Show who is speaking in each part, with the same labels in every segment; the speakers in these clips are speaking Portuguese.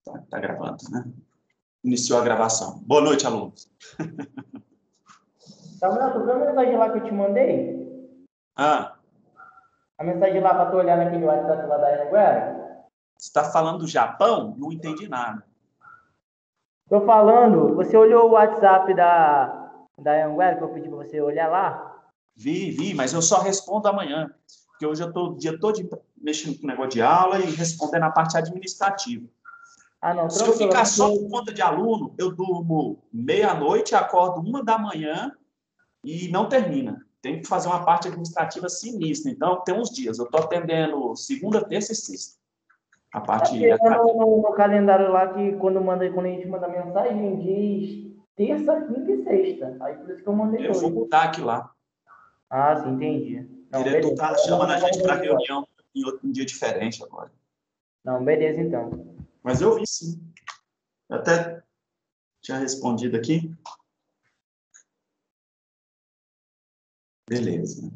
Speaker 1: Tá gravando, né? Iniciou a gravação. Boa noite, alunos.
Speaker 2: Samuel, tu viu a mensagem lá que eu te mandei?
Speaker 1: Ah,
Speaker 2: A mensagem lá para tu olhar naquele WhatsApp lá da Anguera?
Speaker 1: você está falando do Japão? Não entendi nada.
Speaker 2: Tô falando, você olhou o WhatsApp da Anguera que eu pedi para você olhar lá?
Speaker 1: Vi, mas eu só respondo amanhã. Porque hoje eu estou o dia todo mexendo com o negócio de aula e respondendo a parte administrativa.
Speaker 2: Ah, não,
Speaker 1: Se eu
Speaker 2: tranquilo.
Speaker 1: ficar só por conta de aluno, eu durmo meia-noite, acordo 1 da manhã e não termina. Tem que fazer uma parte administrativa sinistra. Então, tem uns dias. Eu estou atendendo segunda, terça e sexta. A
Speaker 2: É
Speaker 1: parte
Speaker 2: porque
Speaker 1: acadêmica.
Speaker 2: no calendário lá que quando a gente manda mensagem, diz terça, quinta e sexta. Aí por isso que eu mandei
Speaker 1: Eu vou
Speaker 2: hoje.
Speaker 1: mudar aqui lá.
Speaker 2: Ah, sim, entendi.
Speaker 1: O
Speaker 2: Não,
Speaker 1: diretor
Speaker 2: beleza.
Speaker 1: está chamando a gente para reunião em um dia diferente agora.
Speaker 2: Não, beleza então.
Speaker 1: Mas eu vi sim. Eu até tinha respondido aqui. Beleza.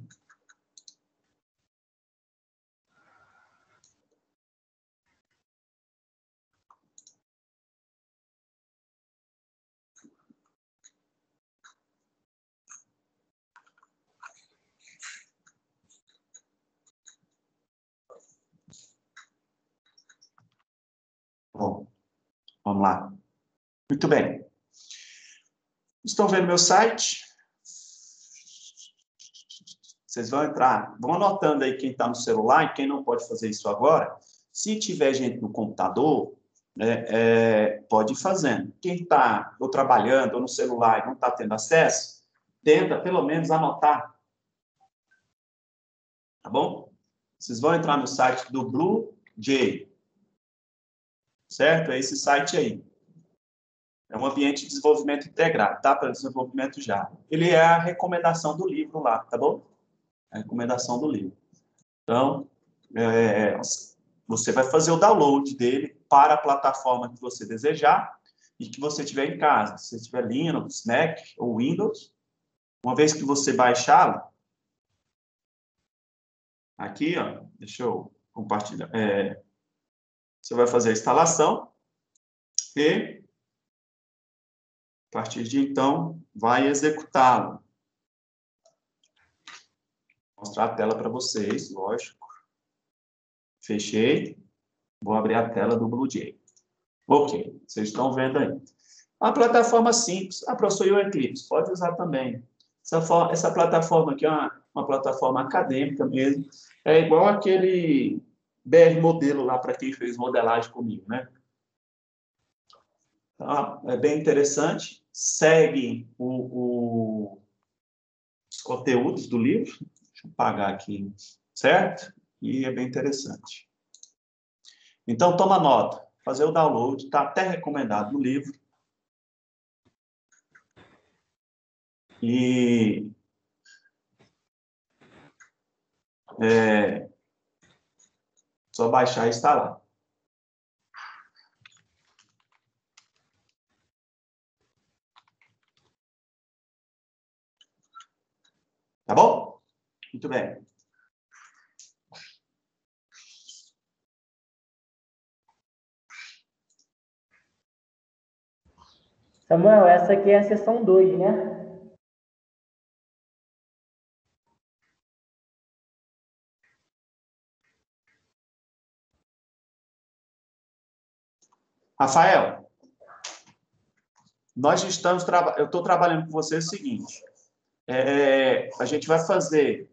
Speaker 1: Bom, vamos lá. Muito bem. Estão vendo meu site? Vocês vão entrar, vão anotando aí quem está no celular e quem não pode fazer isso agora. Se tiver gente no computador, pode ir fazendo. Quem está ou trabalhando ou no celular e não está tendo acesso, tenta pelo menos anotar. Tá bom? Vocês vão entrar no site do Blue Jay. Certo? É esse site aí. É um ambiente de desenvolvimento integrado, tá? Para desenvolvimento Java. Ele é a recomendação do livro lá, tá bom? A recomendação do livro. Então, você vai fazer o download dele para a plataforma que você desejar e que você tiver em casa. Se você tiver Linux, Mac ou Windows, uma vez que você baixá-lo, aqui, ó, deixa eu compartilhar. Você vai fazer a instalação e, a partir de então, vai executá-lo. Vou mostrar a tela para vocês, lógico. Fechei. Vou abrir a tela do BlueJay. Ok, vocês estão vendo aí. Uma plataforma simples. Ah, professor, e o Eclipse? Pode usar também. Essa plataforma aqui é uma plataforma acadêmica mesmo. É igual aquele BR Modelo lá para quem fez modelagem comigo, né? Então, é bem interessante. Segue os conteúdos do livro. Deixa eu apagar aqui, certo? E é bem interessante. Então, toma nota. Fazer o download, está até recomendado no livro. E só baixar e instalar. Tá bom? Muito bem.
Speaker 2: Samuel, essa aqui é a sessão 2, né?
Speaker 1: Rafael, eu estou trabalhando com você o seguinte. A gente vai fazer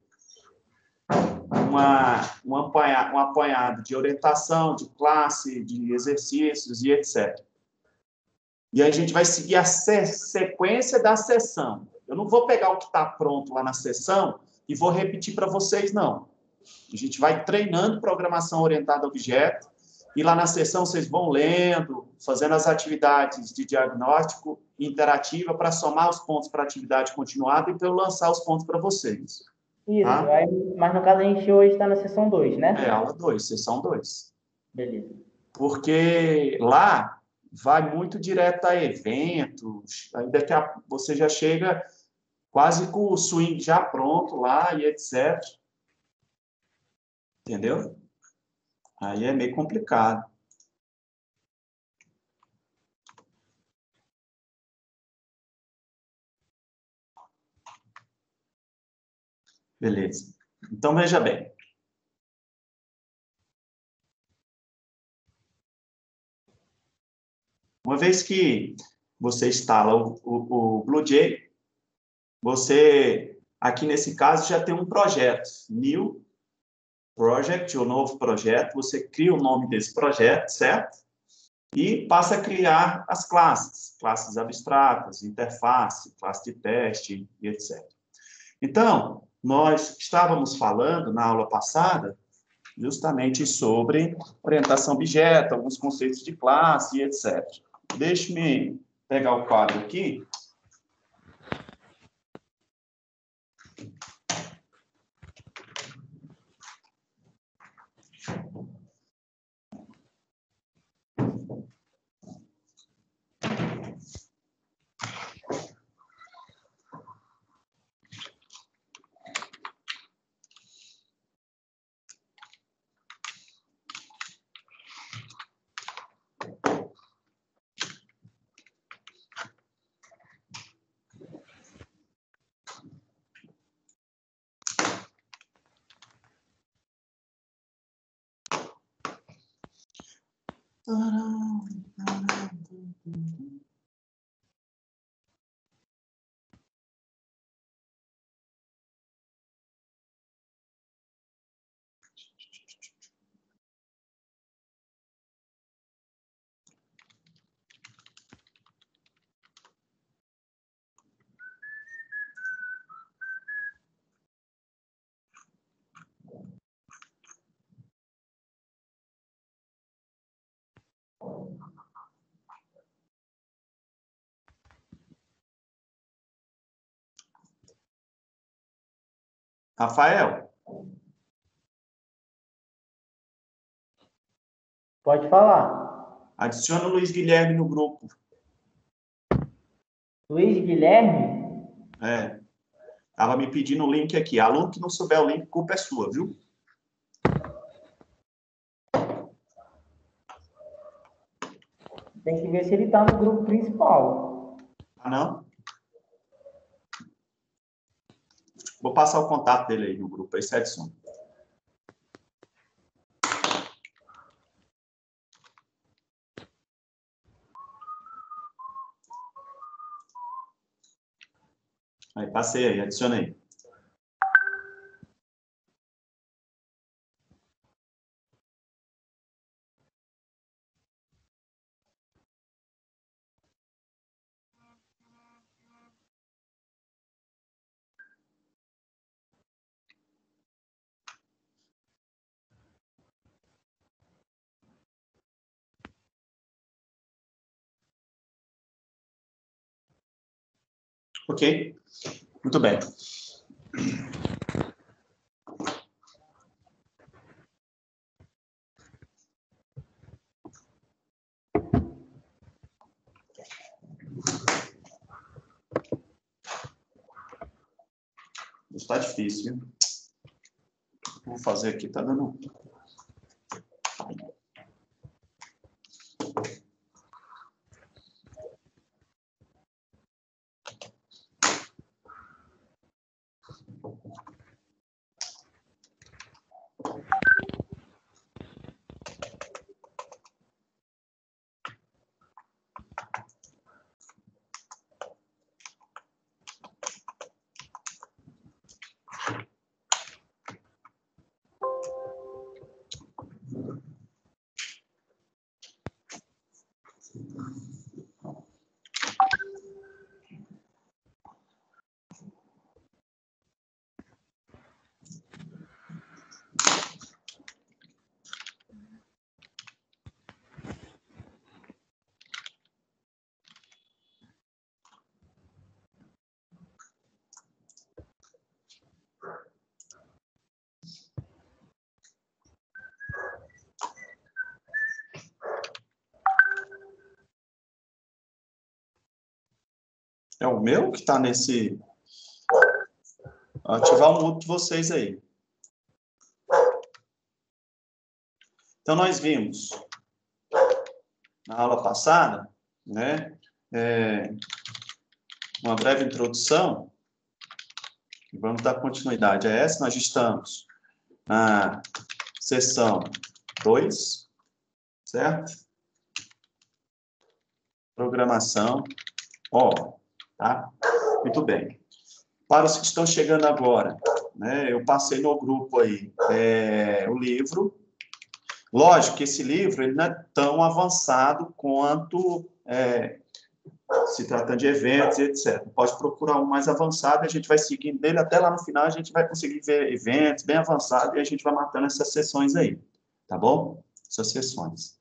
Speaker 1: um apanhado de orientação, de classe, de exercícios e etc. E aí a gente vai seguir a sequência da sessão. Eu não vou pegar o que está pronto lá na sessão e vou repetir para vocês, não. A gente vai treinando programação orientada a objeto e lá na sessão vocês vão lendo, fazendo as atividades de diagnóstico interativa para somar os pontos para a atividade continuada e para eu lançar os pontos para vocês.
Speaker 2: Isso,
Speaker 1: Tá?
Speaker 2: mas no caso a gente hoje está na sessão 2, né?
Speaker 1: Aula 2, sessão 2.
Speaker 2: Beleza.
Speaker 1: Porque lá vai muito direto a eventos, aí você já chega quase com o swing já pronto lá e etc. Entendeu? Aí é meio complicado. Beleza. Então, veja bem. Uma vez que você instala o BlueJ, você, aqui nesse caso, já tem um projeto. New Project, ou novo projeto. Você cria o nome desse projeto, certo? E passa a criar as classes. Classes abstratas, interface, classe de teste, e etc. Então, nós estávamos falando na aula passada justamente sobre orientação a objeto, alguns conceitos de classe e etc. Deixe-me pegar o quadro aqui. Rafael,
Speaker 2: Pode falar.
Speaker 1: adiciona o Luiz Guilherme no grupo.
Speaker 2: Luiz Guilherme?
Speaker 1: Estava me pedindo o link aqui. Aluno que não souber o link, culpa é sua, viu?
Speaker 2: Tem que ver se ele está no grupo principal.
Speaker 1: Ah, não? Vou passar o contato dele aí no grupo, aí você adiciona. Aí, passei aí, adicionei. Ok? Muito bem. Está difícil, viu? Vou fazer aqui, tá dando... É o meu que está nesse... Vou ativar o mute de vocês aí. Então, nós vimos na aula passada, né, uma breve introdução Vamos dar continuidade a essa. Nós estamos na seção 2, certo? Programação, ó, tá? Muito bem. Para os que estão chegando agora, né, eu passei no grupo aí o livro. Lógico que esse livro ele não é tão avançado quanto se tratando de eventos, etc. Pode procurar um mais avançado e a gente vai seguindo dele até lá no final, a gente vai conseguir ver eventos bem avançados e a gente vai matando essas sessões aí, tá bom? Essas sessões.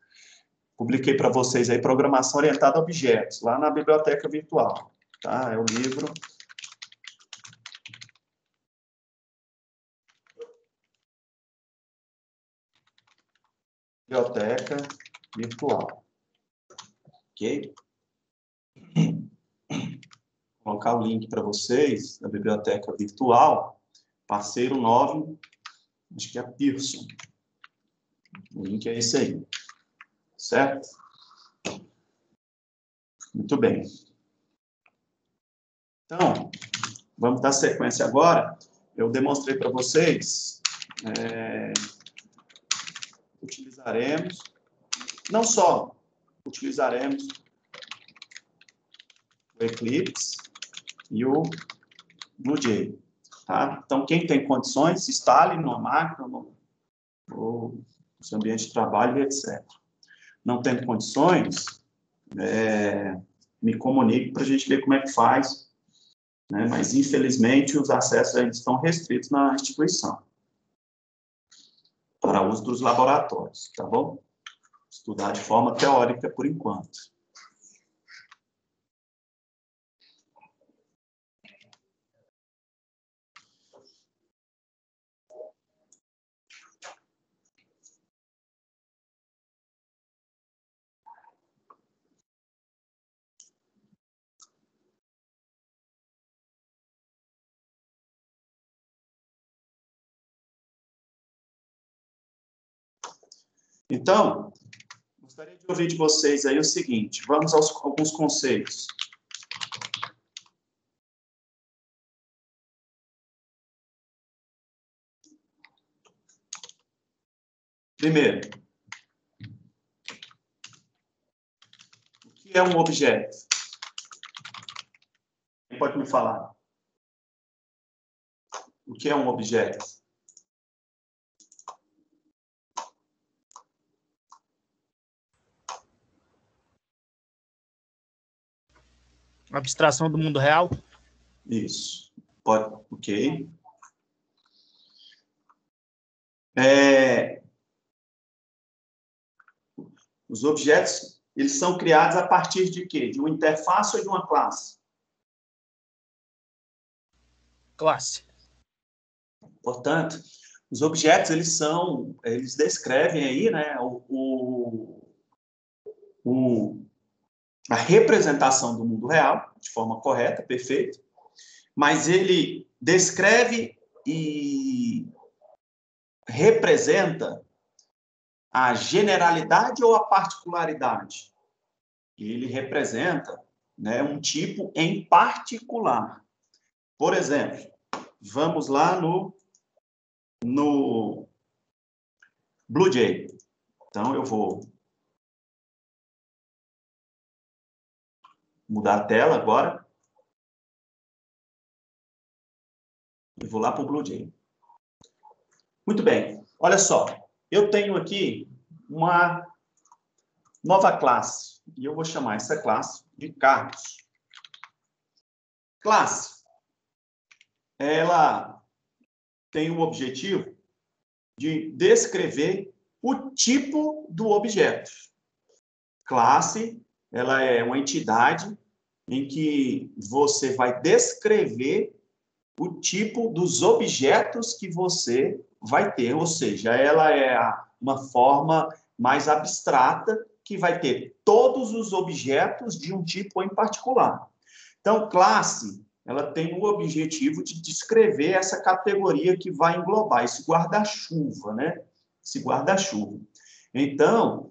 Speaker 1: Publiquei para vocês aí Programação Orientada a Objetos, lá na biblioteca virtual, tá? É o livro. Biblioteca virtual. Ok? Vou colocar o link para vocês da biblioteca virtual, parceiro 9, acho que é a Pearson. O link é esse aí. Certo? Muito bem. Então, vamos dar sequência agora. Eu demonstrei para vocês, utilizaremos, não só utilizaremos o Eclipse e o BlueJ. Tá? Então, quem tem condições, instale numa máquina, no seu ambiente de trabalho e etc. Não tendo condições, me comunique para a gente ver como é que faz, né? Mas, infelizmente, os acessos ainda estão restritos na instituição para uso dos laboratórios, tá bom? Estudar de forma teórica por enquanto. Então, gostaria de ouvir de vocês aí o seguinte, vamos aos alguns conceitos. Primeiro, o que é um objeto? Quem pode me falar? O que é um objeto?
Speaker 3: Abstração do mundo real?
Speaker 1: Isso. Pode, ok. Os objetos, eles são criados a partir de quê? De uma interface ou de uma classe?
Speaker 3: Classe.
Speaker 1: Portanto, os objetos, eles descrevem aí, né, a representação do mundo real, de forma correta, perfeito, mas ele descreve e representa a generalidade ou a particularidade? Ele representa, né, um tipo em particular. Por exemplo, vamos lá no BlueJ. Então, eu vou mudar a tela agora. E vou lá para o BlueJ. Muito bem. Olha só. Eu tenho aqui uma nova classe. E eu vou chamar essa classe de Carlos. Classe. Ela tem o objetivo de descrever o tipo do objeto. Classe, ela é uma entidade em que você vai descrever o tipo dos objetos que você vai ter, ou seja, ela é uma forma mais abstrata que vai ter todos os objetos de um tipo em particular. Então, classe, ela tem o objetivo de descrever essa categoria que vai englobar esse guarda-chuva, né? Esse guarda-chuva. Então,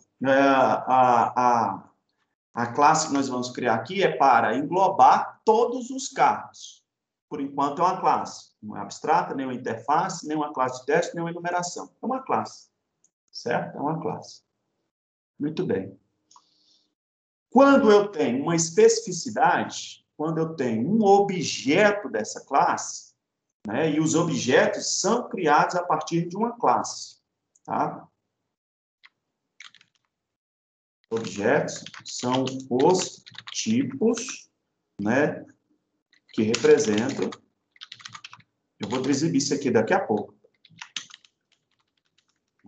Speaker 1: a classe que nós vamos criar aqui é para englobar todos os carros. Por enquanto, é uma classe. Não é abstrata, nem uma interface, nem uma classe de teste, nem uma enumeração. É uma classe. Certo? É uma classe. Muito bem. Quando eu tenho uma especificidade, quando eu tenho um objeto dessa classe, né, e os objetos são criados a partir de uma classe. Tá? Objetos são os tipos, né, que representam. Eu vou exibir isso aqui daqui a pouco.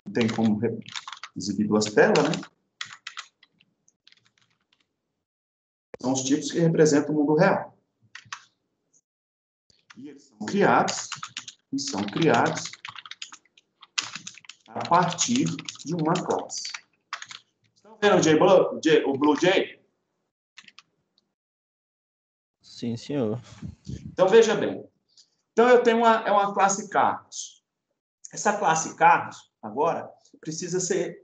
Speaker 1: Não tem como exibir duas telas, né? São os tipos que representam o mundo real. E eles são criados a partir de uma classe. Estão vendo o BlueJ?
Speaker 3: Sim, senhor.
Speaker 1: Então, veja bem. Então, eu tenho uma classe carros. Essa classe carros, agora, precisa ser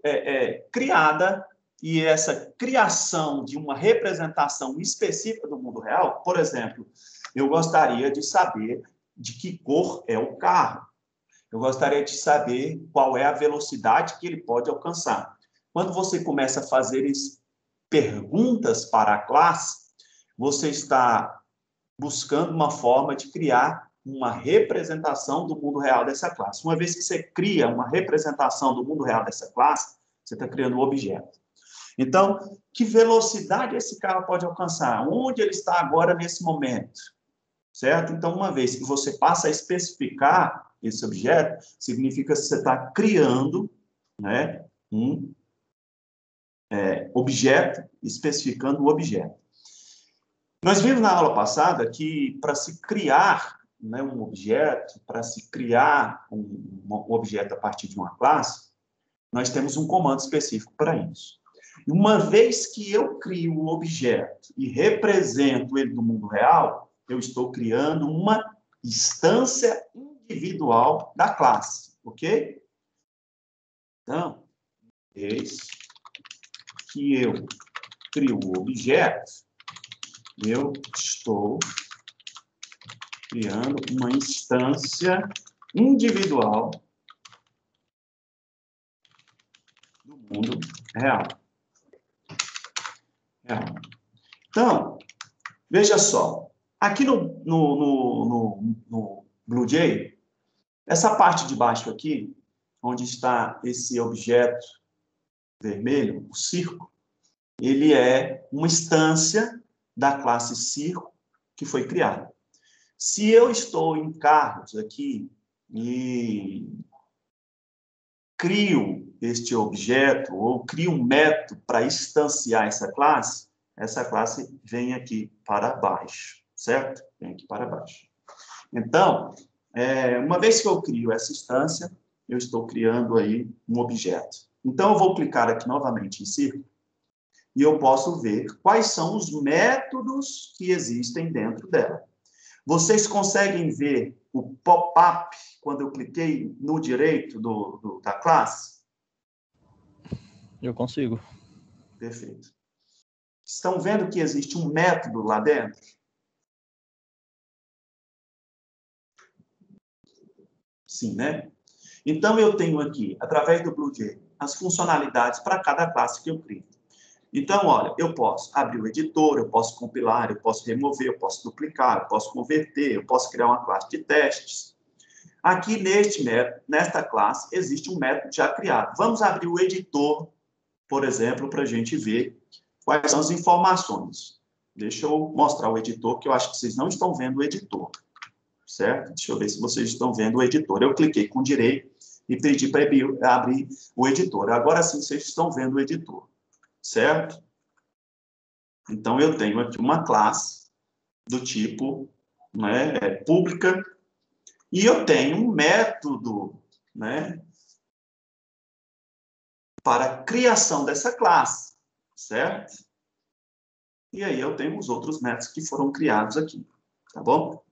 Speaker 1: criada, e essa criação de uma representação específica do mundo real, por exemplo, eu gostaria de saber de que cor é o carro. Eu gostaria de saber qual é a velocidade que ele pode alcançar. Quando você começa a fazer perguntas para a classe, você está buscando uma forma de criar uma representação do mundo real dessa classe. Uma vez que você cria uma representação do mundo real dessa classe, você está criando um objeto. Então, que velocidade esse carro pode alcançar? Onde ele está agora nesse momento? Certo? Então, uma vez que você passa a especificar esse objeto, significa que você está criando, né, um objeto, especificando o objeto. Nós vimos na aula passada que para se criar, né, um objeto, para se criar um objeto a partir de uma classe, nós temos um comando específico para isso. E uma vez que eu crio um objeto e represento ele no mundo real, eu estou criando uma instância individual da classe, ok? Então, eis que eu crio o objeto, eu estou criando uma instância individual do mundo real. Então, veja só. Aqui no BlueJ, essa parte de baixo aqui, onde está esse objeto vermelho, o circo, ele é uma instância da classe circo que foi criada. Se eu estou em carros aqui e crio este objeto, ou crio um método para instanciar essa classe vem aqui para baixo, certo? Vem aqui para baixo. Então, uma vez que eu crio essa instância, eu estou criando aí um objeto. Então, eu vou clicar aqui novamente em círculo, e eu posso ver quais são os métodos que existem dentro dela. Vocês conseguem ver o pop-up quando eu cliquei no direito da classe?
Speaker 3: Eu consigo.
Speaker 1: Perfeito. Estão vendo que existe um método lá dentro? Sim, né? Então, eu tenho aqui, através do BlueJ, as funcionalidades para cada classe que eu crio. Então, olha, eu posso abrir o editor, eu posso compilar, eu posso remover, eu posso duplicar, eu posso converter, eu posso criar uma classe de testes. Aqui neste método, nesta classe, existe um método já criado. Vamos abrir o editor, por exemplo, para a gente ver quais são as informações. Deixa eu mostrar o editor, que eu acho que vocês não estão vendo o editor. Certo? Deixa eu ver se vocês estão vendo o editor. Eu cliquei com direito e pedi para abrir o editor. Agora sim, vocês estão vendo o editor. Certo? Então, eu tenho aqui uma classe do tipo, né, pública, e eu tenho um método, né, para a criação dessa classe, certo? E aí eu tenho os outros métodos que foram criados aqui, tá bom?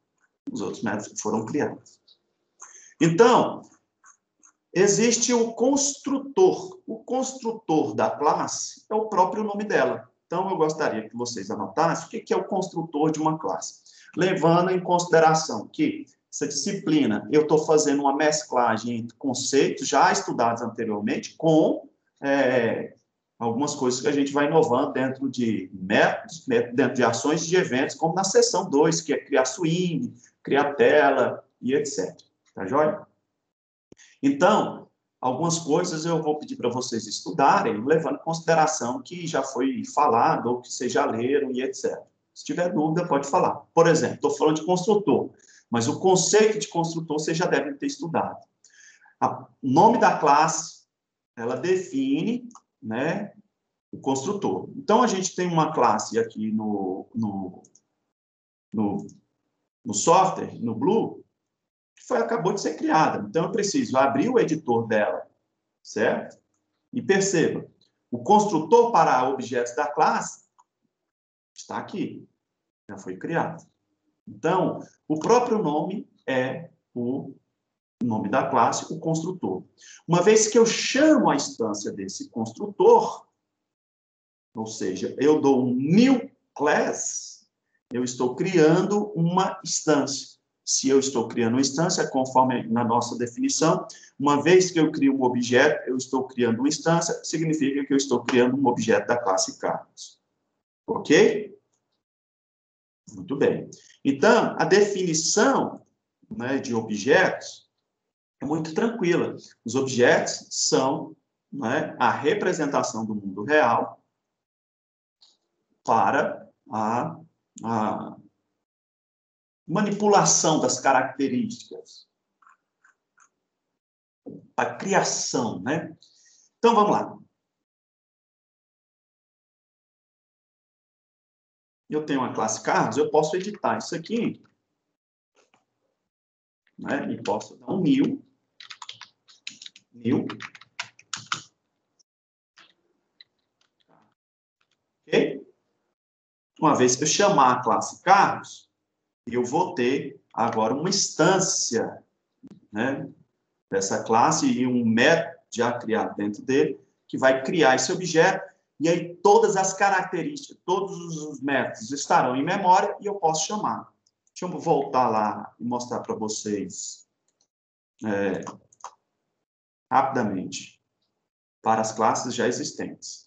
Speaker 1: Os outros métodos que foram criados. Então, existe o construtor. O construtor da classe é o próprio nome dela. Então, eu gostaria que vocês anotassem o que é o construtor de uma classe. Levando em consideração que essa disciplina, eu estou fazendo uma mesclagem entre conceitos já estudados anteriormente com algumas coisas que a gente vai inovando dentro de métodos, dentro de ações e de eventos, como na seção 2, que é criar swing, criar tela e etc. Tá joia? Então, algumas coisas eu vou pedir para vocês estudarem, levando em consideração que já foi falado, ou que vocês já leram e etc. Se tiver dúvida, pode falar. Por exemplo, estou falando de construtor, mas o conceito de construtor vocês já devem ter estudado. O nome da classe, ela define, né, o construtor. Então, a gente tem uma classe aqui no software, no Blue, que acabou de ser criada. Então, eu preciso abrir o editor dela, certo? E perceba, o construtor para objetos da classe está aqui, já foi criado. Então, o próprio nome é o nome da classe, o construtor. Uma vez que eu chamo a instância desse construtor, ou seja, eu dou um new class, eu estou criando uma instância. Se eu estou criando uma instância, conforme na nossa definição, uma vez que eu crio um objeto, eu estou criando uma instância, significa que eu estou criando um objeto da classe Carlos. Ok? Muito bem. Então, a definição, né, de objetos é muito tranquila. Os objetos são, né, a representação do mundo real para a manipulação das características, a criação, né? Então, vamos lá. Eu tenho uma classe Carlos, eu posso editar isso aqui, né? E posso dar um new. Ok? Uma vez que eu chamar a classe Carlos, eu vou ter agora uma instância, né, dessa classe e um método já criado dentro dele, que vai criar esse objeto, e aí todas as características, todos os métodos estarão em memória e eu posso chamar. Deixa eu voltar lá e mostrar para vocês rapidamente para as classes já existentes.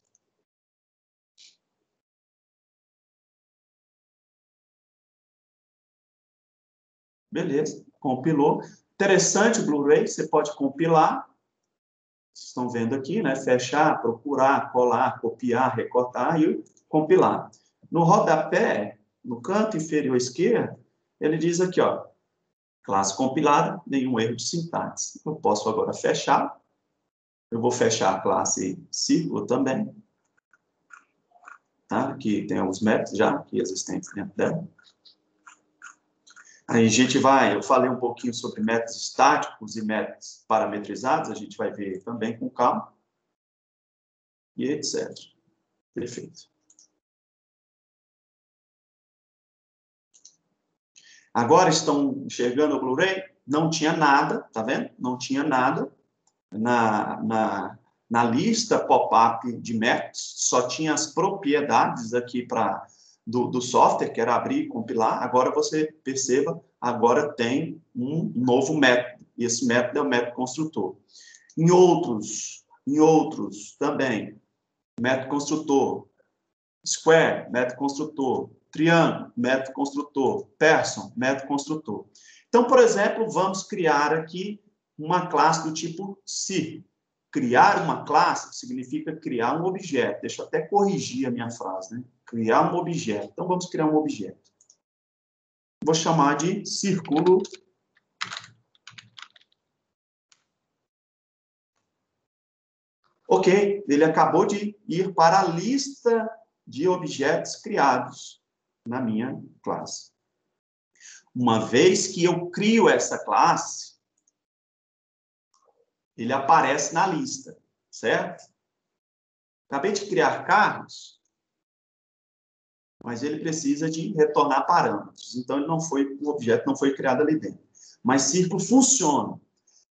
Speaker 1: Beleza, compilou. Interessante o Blu-ray, você pode compilar. Vocês estão vendo aqui, né? Fechar, procurar, colar, copiar, recortar e compilar. No rodapé, no canto inferior esquerdo, ele diz aqui, ó, classe compilada, nenhum erro de sintaxe. Eu posso agora fechar. Eu vou fechar a classe círculo também, tá? Que tem os métodos já aqui existentes dentro dela. Aí a gente vai, eu falei um pouquinho sobre métodos estáticos e métodos parametrizados, a gente vai ver também com calma. E etc. Perfeito. Agora estão enxergando o Blu-ray? Não tinha nada, tá vendo? Não tinha nada na lista pop-up de métodos, só tinha as propriedades aqui do software, que era abrir e compilar. Agora você perceba, agora tem um novo método, e esse método é o método construtor. Em outros também, método construtor, square, método construtor, triângulo, método construtor, person, método construtor. Então, por exemplo, vamos criar aqui uma classe do tipo círculo. Criar uma classe significa criar um objeto. Deixa eu até corrigir a minha frase, né? Criar um objeto. Então, vamos criar um objeto. Vou chamar de círculo. Ok, ele acabou de ir para a lista de objetos criados na minha classe. Uma vez que eu crio essa classe, ele aparece na lista, certo? Acabei de criar Carlos, mas ele precisa de retornar parâmetros. Então, o objeto não foi criado ali dentro. Mas círculo funciona.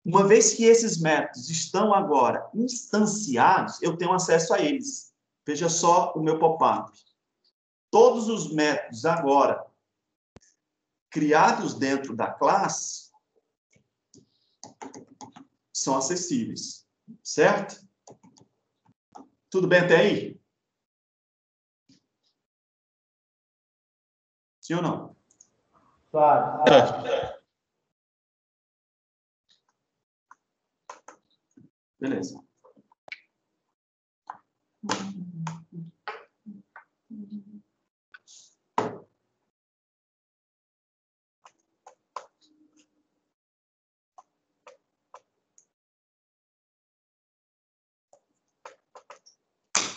Speaker 1: Uma vez que esses métodos estão agora instanciados, eu tenho acesso a eles. Veja só o meu pop-up. Todos os métodos agora criados dentro da classe, são acessíveis, certo? Tudo bem até aí? Sim ou não?
Speaker 2: Suave.
Speaker 1: Beleza.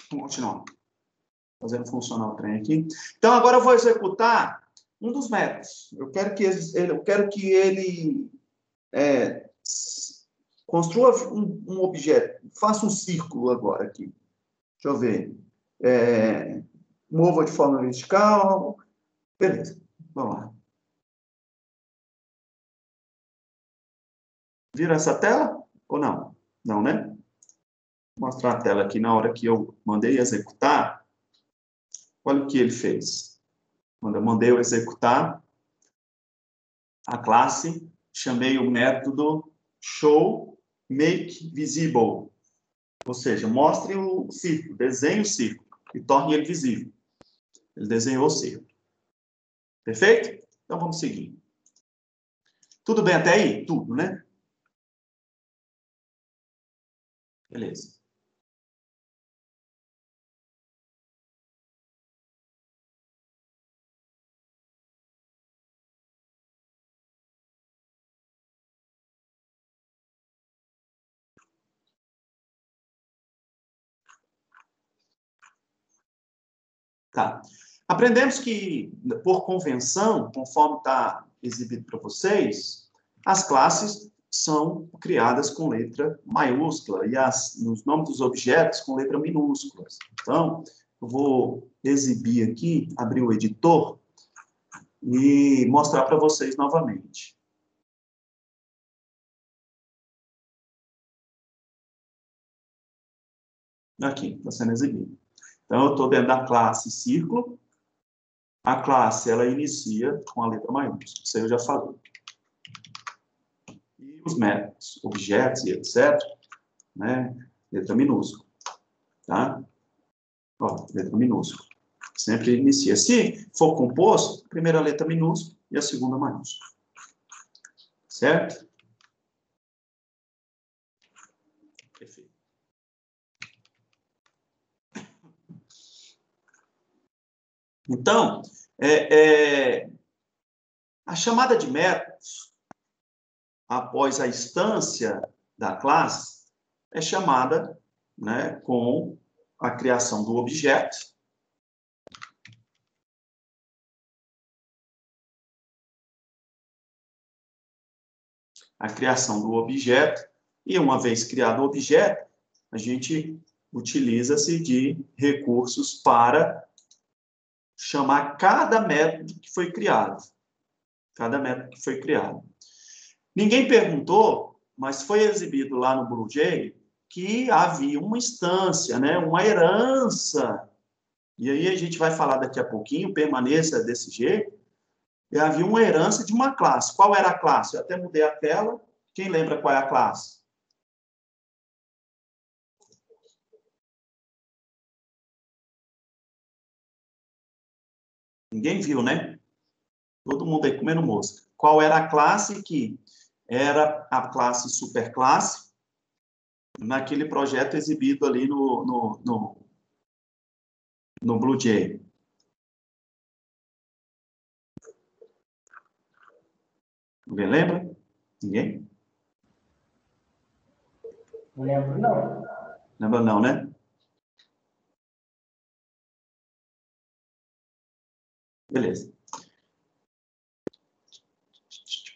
Speaker 1: Vamos continuar. Fazendo funcionar o trem aqui. Então, agora eu vou executar um dos métodos. Eu quero que ele construa um objeto. Faça um círculo agora aqui. Deixa eu ver. Mova de forma vertical. Beleza. Vamos lá. Viram essa tela? Ou não? Não, né? Vou mostrar a tela aqui na hora que eu mandei executar. Olha o que ele fez. Quando eu mandei eu executar a classe, chamei o método showMakeVisible. Ou seja, mostre o círculo, desenhe o círculo e torne ele visível. Ele desenhou o círculo. Perfeito? Então vamos seguir. Tudo bem até aí? Tudo, né? Beleza. Tá. Aprendemos que, por convenção, conforme está exibido para vocês, as classes são criadas com letra maiúscula e os nomes dos objetos com letra minúsculas. Então, eu vou exibir aqui, abrir o editor e mostrar para vocês novamente. Aqui, está sendo exibido. Então, eu estou dentro da classe círculo. A classe, ela inicia com a letra maiúscula. Isso aí eu já falei. E os métodos, objetos e etc., né? Letra minúscula. Tá? Ó, letra minúscula. Sempre inicia. Se for composto, a primeira letra minúscula e a segunda maiúscula. Certo? Perfeito. Então, a chamada de métodos, após a instância da classe, é chamada, né, com a criação do objeto. A criação do objeto. E uma vez criado o objeto, a gente utiliza-se de recursos para chamar cada método que foi criado. Cada método que foi criado. Ninguém perguntou, mas foi exibido lá no BlueJ que havia uma instância, né, uma herança. E aí a gente vai falar daqui a pouquinho, permaneça desse jeito. E havia uma herança de uma classe. Qual era a classe? Eu até mudei a tela. Quem lembra qual é a classe? Ninguém viu, né? Todo mundo aí comendo mosca. Qual era a classe que era a classe superclasse naquele projeto exibido ali no BlueJ? Ninguém lembra? Ninguém?
Speaker 2: Não lembro, não.
Speaker 1: Lembra não, né? Beleza.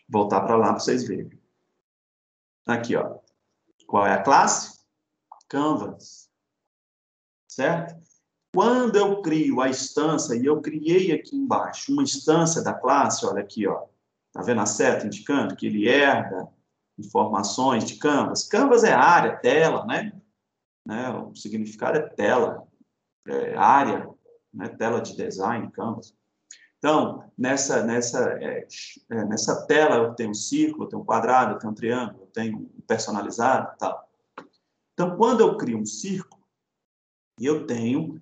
Speaker 1: Voltar para lá para vocês verem. Aqui, ó. Qual é a classe? Canvas. Certo? Quando eu crio a instância, e eu criei aqui embaixo uma instância da classe, olha aqui, ó. Tá vendo a seta indicando que ele herda informações de Canvas? Canvas é área, tela, né? O significado é tela, área, né? Tela de design, Canvas. Então, nessa tela, eu tenho um círculo, eu tenho um quadrado, eu tenho um triângulo, eu tenho um personalizado e tal. Então, quando eu crio um círculo, eu tenho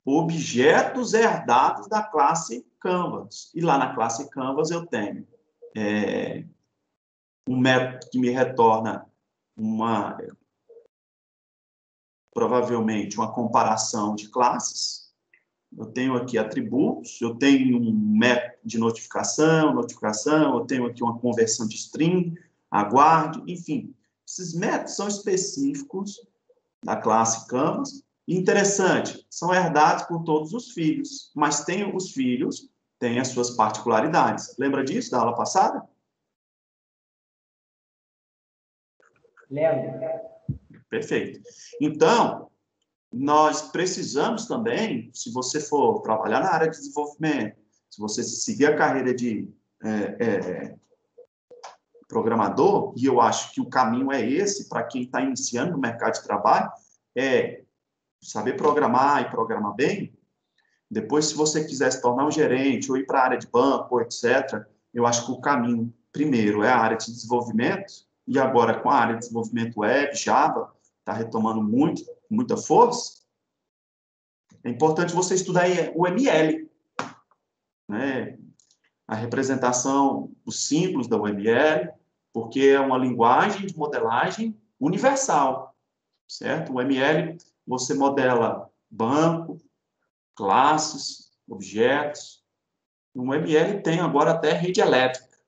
Speaker 1: objetos herdados da classe Canvas. E lá na classe Canvas eu tenho um método que me retorna provavelmente uma comparação de classes. Eu tenho aqui atributos, eu tenho um método de notificação, eu tenho aqui uma conversão de string, aguarde, enfim. Esses métodos são específicos da classe Canvas. E interessante, são herdados por todos os filhos, mas os filhos têm as suas particularidades. Lembra disso, da aula passada?
Speaker 2: Lembro.
Speaker 1: Perfeito. Então, nós precisamos também, se você for trabalhar na área de desenvolvimento, se você seguir a carreira de programador, e eu acho que o caminho é esse, para quem está iniciando no mercado de trabalho, é saber programar e programar bem. Depois, se você quiser se tornar um gerente, ou ir para a área de banco, etc., eu acho que o caminho, primeiro, é a área de desenvolvimento, e agora com a área de desenvolvimento web, Java, está retomando muita força. É importante você estudar o ML, né? A representação, os símbolos da UML, porque é uma linguagem de modelagem universal, certo? O ML, você modela banco, classes, objetos. No ML tem agora até rede elétrica,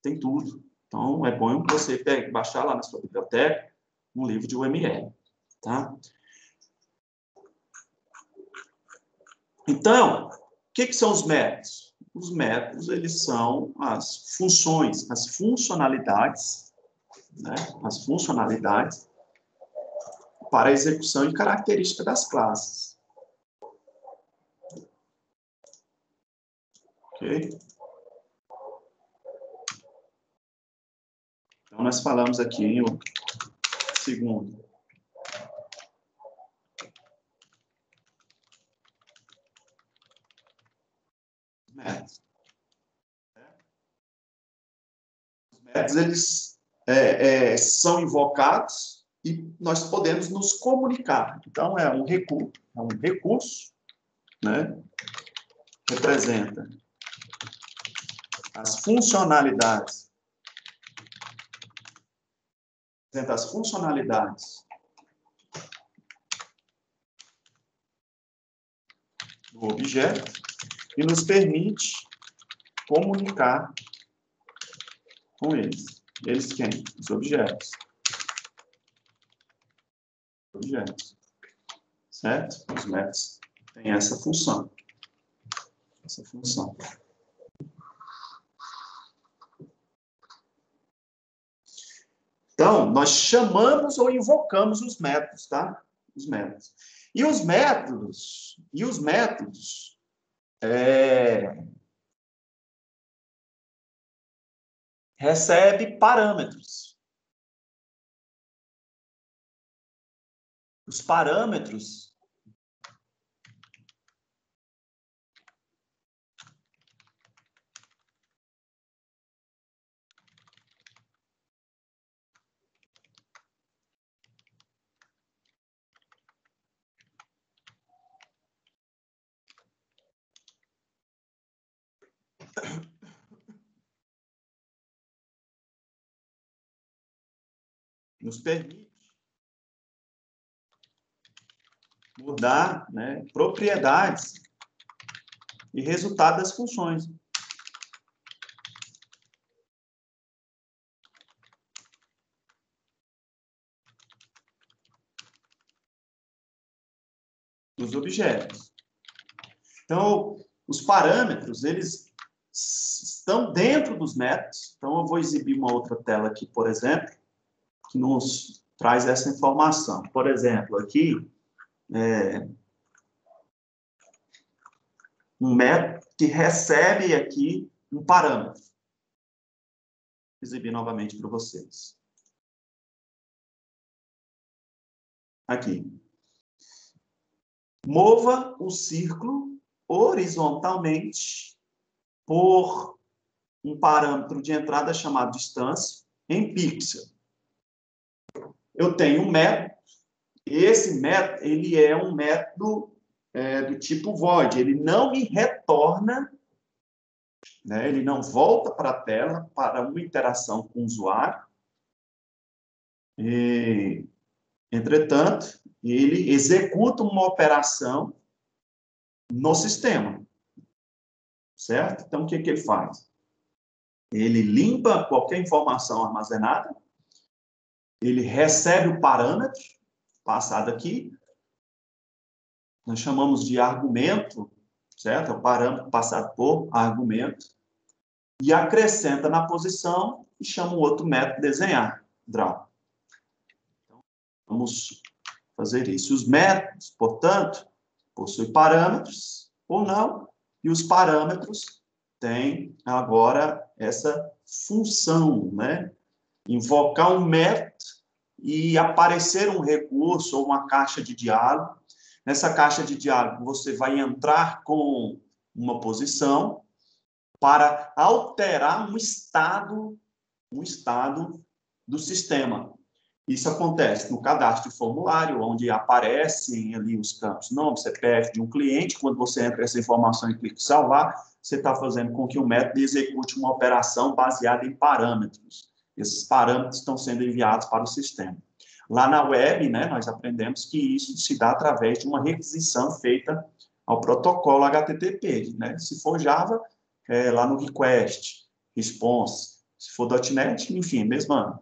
Speaker 1: tem tudo. Então, é bom você baixar lá na sua biblioteca um livro de UML, tá? Então, o que são os métodos? Os métodos, eles são as funções, as funcionalidades, né? As funcionalidades para a execução e característica das classes. Ok? Então, nós falamos aqui em o segundo. Métodos. Os métodos, eles são invocados e nós podemos nos comunicar. Então, é um recurso, né? Representa as funcionalidades. Representa as funcionalidades do objeto e nos permite comunicar com eles. Eles quem? Os objetos. Objetos. Certo? Os métodos têm essa função. Essa função. Então, nós chamamos ou invocamos os métodos, tá? Os métodos. E os métodos recebem parâmetros. Os parâmetros nos permite mudar, né, propriedades e resultado das funções. Dos objetos. Então, os parâmetros, eles estão dentro dos métodos. Então, eu vou exibir uma outra tela aqui, por exemplo, que nos traz essa informação. Por exemplo, aqui, um método que recebe aqui um parâmetro. Vou exibir novamente para vocês. Aqui. Mova o círculo horizontalmente por um parâmetro de entrada chamado distância em pixel. Eu tenho um método. Esse método, ele é um método do tipo void. Ele não me retorna, né? Ele não volta para a tela para uma interação com o usuário. Entretanto, ele executa uma operação no sistema, certo? Então, o que ele faz? Ele limpa qualquer informação armazenada, ele recebe o parâmetro passado aqui, nós chamamos de argumento, certo? É o parâmetro passado por argumento, e acrescenta na posição e chama o outro método desenhar, draw. Então, vamos fazer isso. Os métodos, portanto, possuem parâmetros ou não, e os parâmetros têm agora essa função, né? Invocar um método e aparecer um recurso ou uma caixa de diálogo. Nessa caixa de diálogo, você vai entrar com uma posição para alterar um estado do sistema. Isso acontece no cadastro de formulário, onde aparecem ali os campos nome, CPF de um cliente. Quando você entra essa informação e clica em salvar, você está fazendo com que o método execute uma operação baseada em parâmetros. Esses parâmetros estão sendo enviados para o sistema. Lá na web, né, nós aprendemos que isso se dá através de uma requisição feita ao protocolo HTTP. Né? Se for Java, lá no request, response. Se for .NET, enfim, mesmo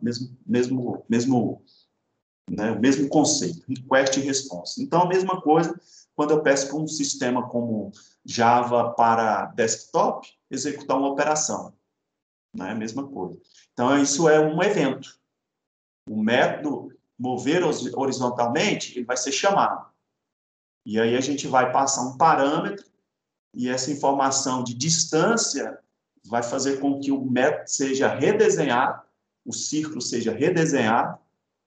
Speaker 1: conceito, request e response. Então, a mesma coisa quando eu peço para um sistema como Java para desktop executar uma operação. Né? A mesma coisa. Então, isso é um evento. O método mover horizontalmente, ele vai ser chamado. E aí a gente vai passar um parâmetro e essa informação de distância vai fazer com que o método seja redesenhado, o círculo seja redesenhado,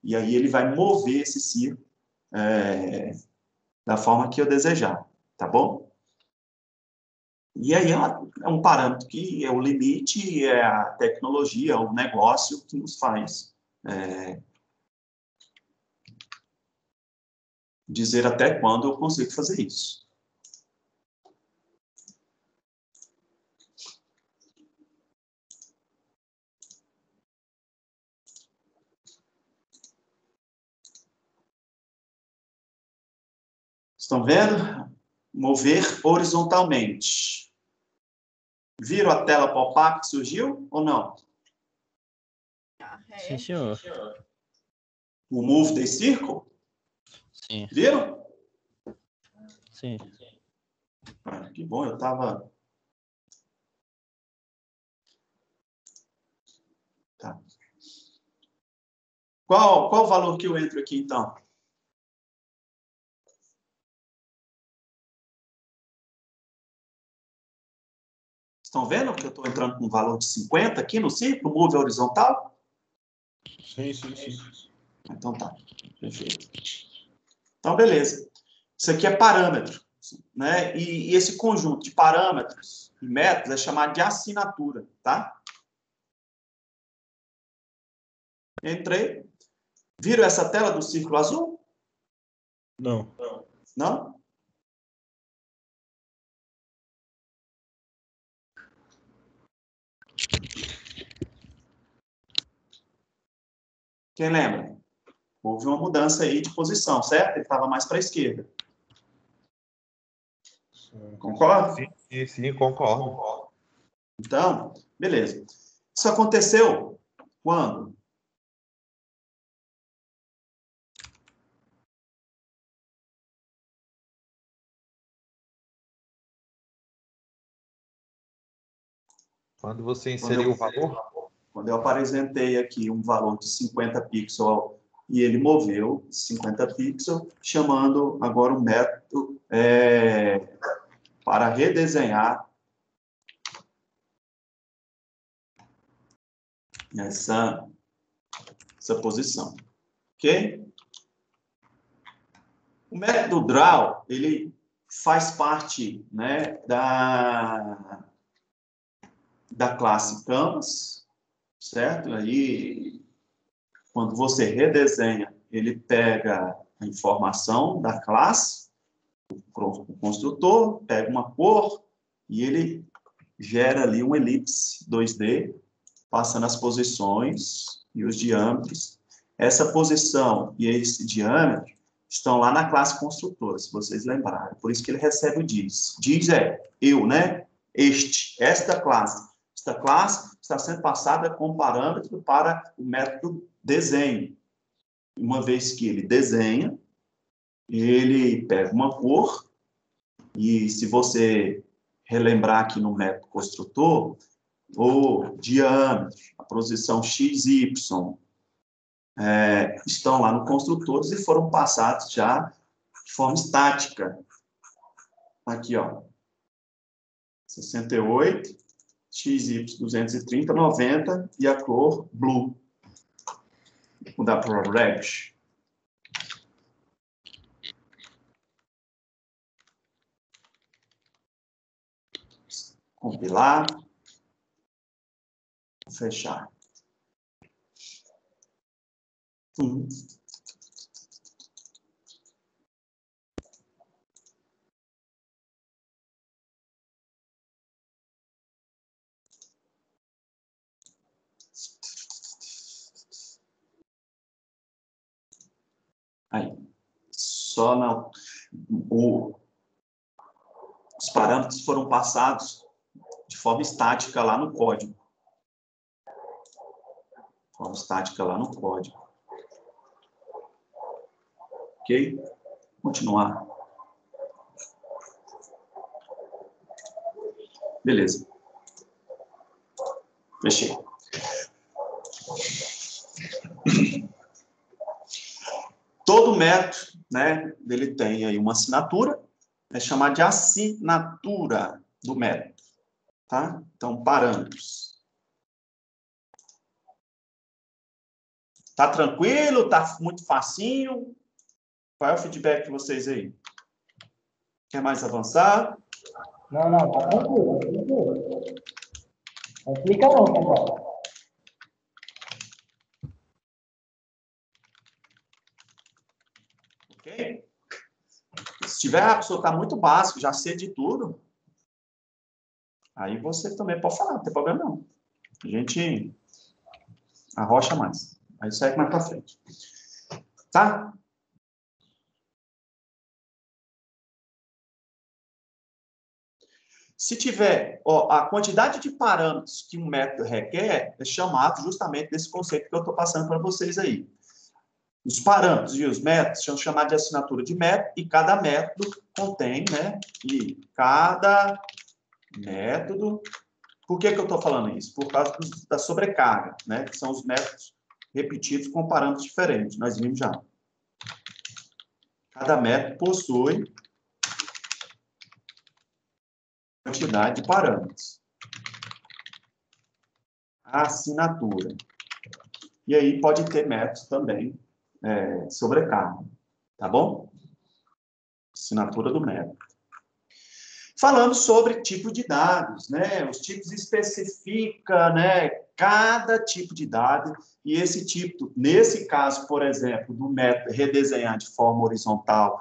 Speaker 1: e aí ele vai mover esse círculo da forma que eu desejar, tá bom? E aí é um parâmetro que é o limite, é a tecnologia, é o negócio que nos faz dizer até quando eu consigo fazer isso. Estão vendo? Mover horizontalmente. Viram a tela pop-up que surgiu ou não?
Speaker 3: Sim, senhor.
Speaker 1: O Move the Circle?
Speaker 3: Sim.
Speaker 1: Viram?
Speaker 3: Sim.
Speaker 1: Ah, que bom, eu estava... Tá. Qual o valor que eu entro aqui, então? Estão vendo que eu estou entrando com um valor de 50 aqui no círculo, move horizontal?
Speaker 4: Sim.
Speaker 1: Então tá, perfeito. Então, beleza. Isso aqui é parâmetro, né? E esse conjunto de parâmetros e métodos é chamado de assinatura, tá? Entrei. Viram essa tela do círculo azul?
Speaker 4: Não.
Speaker 1: Não? Quem lembra? Houve uma mudança aí de posição, certo? Ele estava mais para a esquerda. Concorda?
Speaker 4: Sim, concordo.
Speaker 1: Então, beleza. Isso aconteceu quando?
Speaker 4: Quando você inseriu o valor?
Speaker 1: Quando eu apresentei aqui um valor de 50 pixels e ele moveu 50 pixels, chamando agora um método para redesenhar essa posição. Ok? O método draw, ele faz parte, né, da classe Canvas, certo? Aí, quando você redesenha, ele pega a informação da classe, o construtor, pega uma cor e ele gera ali um elipse 2D, passando as posições e os diâmetros. Essa posição e esse diâmetro estão lá na classe construtor, se vocês lembrarem. Por isso que ele recebe o diz. Diz é eu, né? Esta classe. Esta classe está sendo passada como parâmetro para o método desenho. Uma vez que ele desenha, ele pega uma cor, e se você relembrar aqui no método construtor, o diâmetro, a posição x, y, estão lá no construtores e foram passados já de forma estática. Aqui, ó, 68, XY 230, 90 e a cor blue. Vou mudar para red. Compilar. Fechar. Aí. Só não. Os parâmetros foram passados de forma estática lá no código. Forma estática lá no código. Ok? Continuar. Beleza. Fechei. Todo método, né, ele tem aí uma assinatura, é chamada de assinatura do método, tá? Então, parâmetros. Tá tranquilo? Tá muito facinho? Qual é o feedback de vocês aí? Quer mais avançar?
Speaker 2: Não, tá tranquilo, tá tranquilo. Não explica não, pessoal.
Speaker 1: Ok? Se tiver, a pessoa está muito básico, já sei de tudo, aí você também pode falar, não tem problema não. A gente arrocha mais. Aí segue mais para frente. Tá? Se tiver, ó, a quantidade de parâmetros que um método requer é chamado justamente desse conceito que eu estou passando para vocês aí. Os parâmetros e os métodos são chamados de assinatura de método, e cada método contém, né? E cada método... Por que eu estou falando isso? Por causa da sobrecarga, né? Que são os métodos repetidos com parâmetros diferentes. Nós vimos já. Cada método possui quantidade de parâmetros. A assinatura. E aí pode ter métodos também sobrecarga. Tá bom? Assinatura do método. Falando sobre tipo de dados, né? Os tipos especificam, né, cada tipo de dado, e esse tipo, nesse caso, por exemplo, do método redesenhar de forma horizontal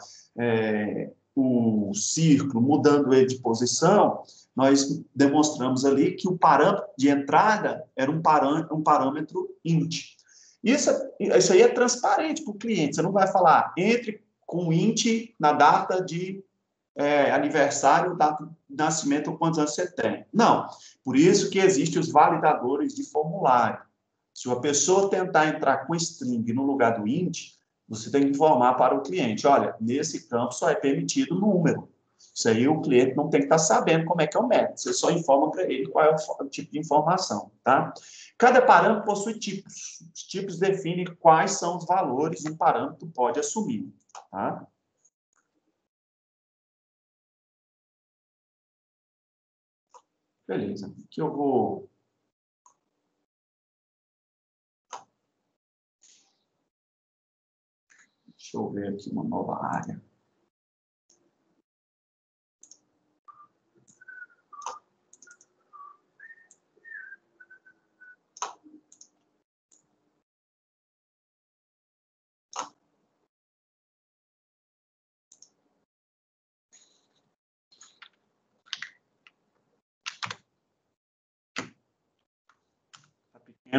Speaker 1: o círculo, mudando ele de posição, nós demonstramos ali que o parâmetro de entrada era um parâmetro int. Isso aí é transparente para o cliente, você não vai falar entre com int na data de aniversário, data de nascimento ou quantos anos você tem. Não. Por isso que existem os validadores de formulário. Se uma pessoa tentar entrar com string no lugar do int, você tem que informar para o cliente, olha, nesse campo só é permitido número. Isso aí o cliente não tem que estar sabendo como é que é o método. Você só informa para ele qual é o tipo de informação, tá? Cada parâmetro possui tipos. Os tipos definem quais são os valores que um parâmetro pode assumir, tá? Beleza. Aqui eu vou... Deixa eu ver aqui uma nova área.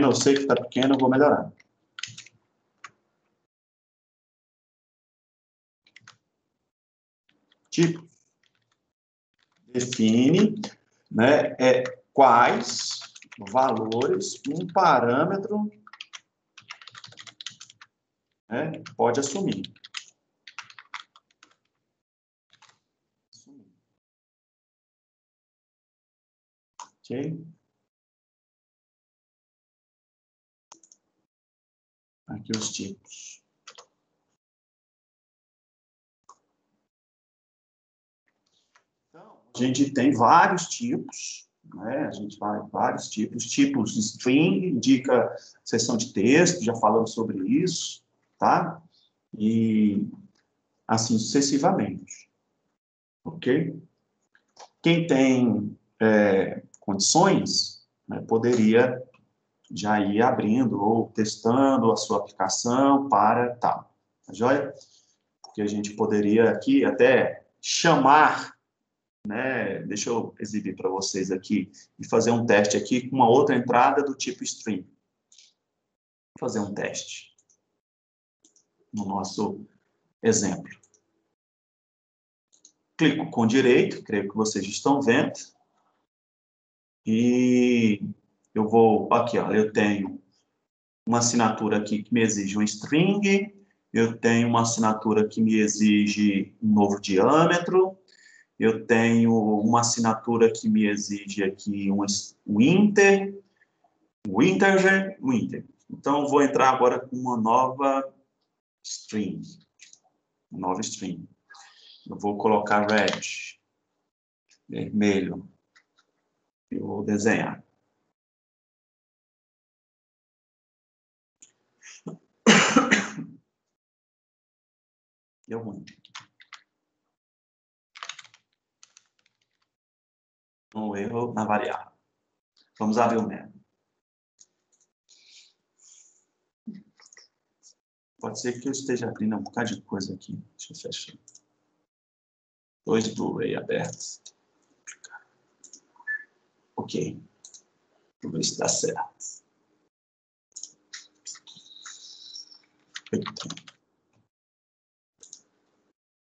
Speaker 1: Eu sei que está pequeno, eu vou melhorar. Tipo, define, né, quais valores um parâmetro, né, pode assumir. Ok? Aqui os tipos. Então, a gente tem vários tipos, né? A gente vai vários tipos. Tipos de string, indica seção de texto, já falamos sobre isso, tá? E assim sucessivamente. Ok? Quem tem condições, né, poderia já ir abrindo ou testando a sua aplicação para tal. Tá joia? Porque a gente poderia aqui até chamar, né? Deixa eu exibir para vocês aqui e fazer um teste aqui com uma outra entrada do tipo string. Vou fazer um teste no nosso exemplo. Clico com direito, creio que vocês estão vendo. E eu vou, aqui, ó, eu tenho uma assinatura aqui que me exige um string, eu tenho uma assinatura que me exige um novo diâmetro, eu tenho uma assinatura que me exige aqui um integer. Então, vou entrar agora com uma nova string. Eu vou colocar red, vermelho. Eu vou desenhar. Deu ruim. Um erro na variável. Vamos abrir o método. Pode ser que eu esteja abrindo um bocado de coisa aqui. Deixa eu fechar. 2 Blu-ray abertos. Ok. Vamos ver se dá certo.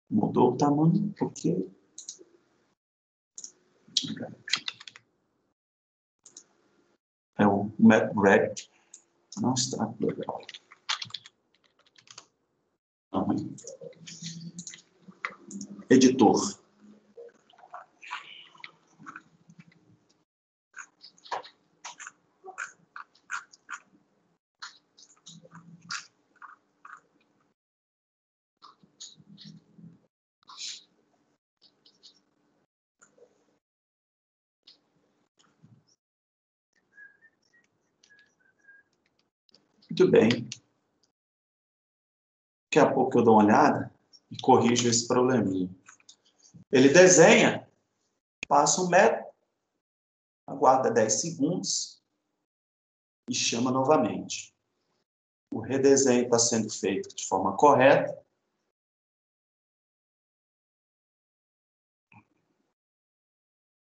Speaker 1: Mudou o tamanho, porque... o MapRed não está legal. Editor. Muito bem. Daqui a pouco eu dou uma olhada e corrijo esse probleminha. Ele desenha, passa um método, aguarda 10 segundos e chama novamente. O redesenho está sendo feito de forma correta.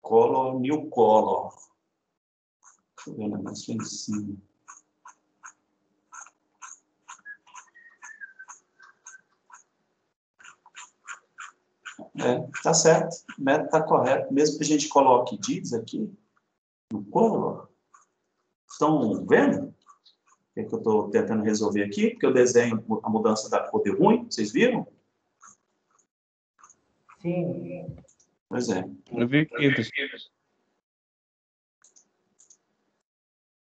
Speaker 1: Color, new color. Deixa eu ver o negócio lá em cima. Tá certo, o método está correto. Mesmo que a gente coloque diz aqui no color. Estão vendo o que eu estou tentando resolver aqui? Porque eu desenho a mudança da cor deu ruim, vocês viram?
Speaker 2: Sim.
Speaker 1: Pois é.
Speaker 3: Eu vi aqui.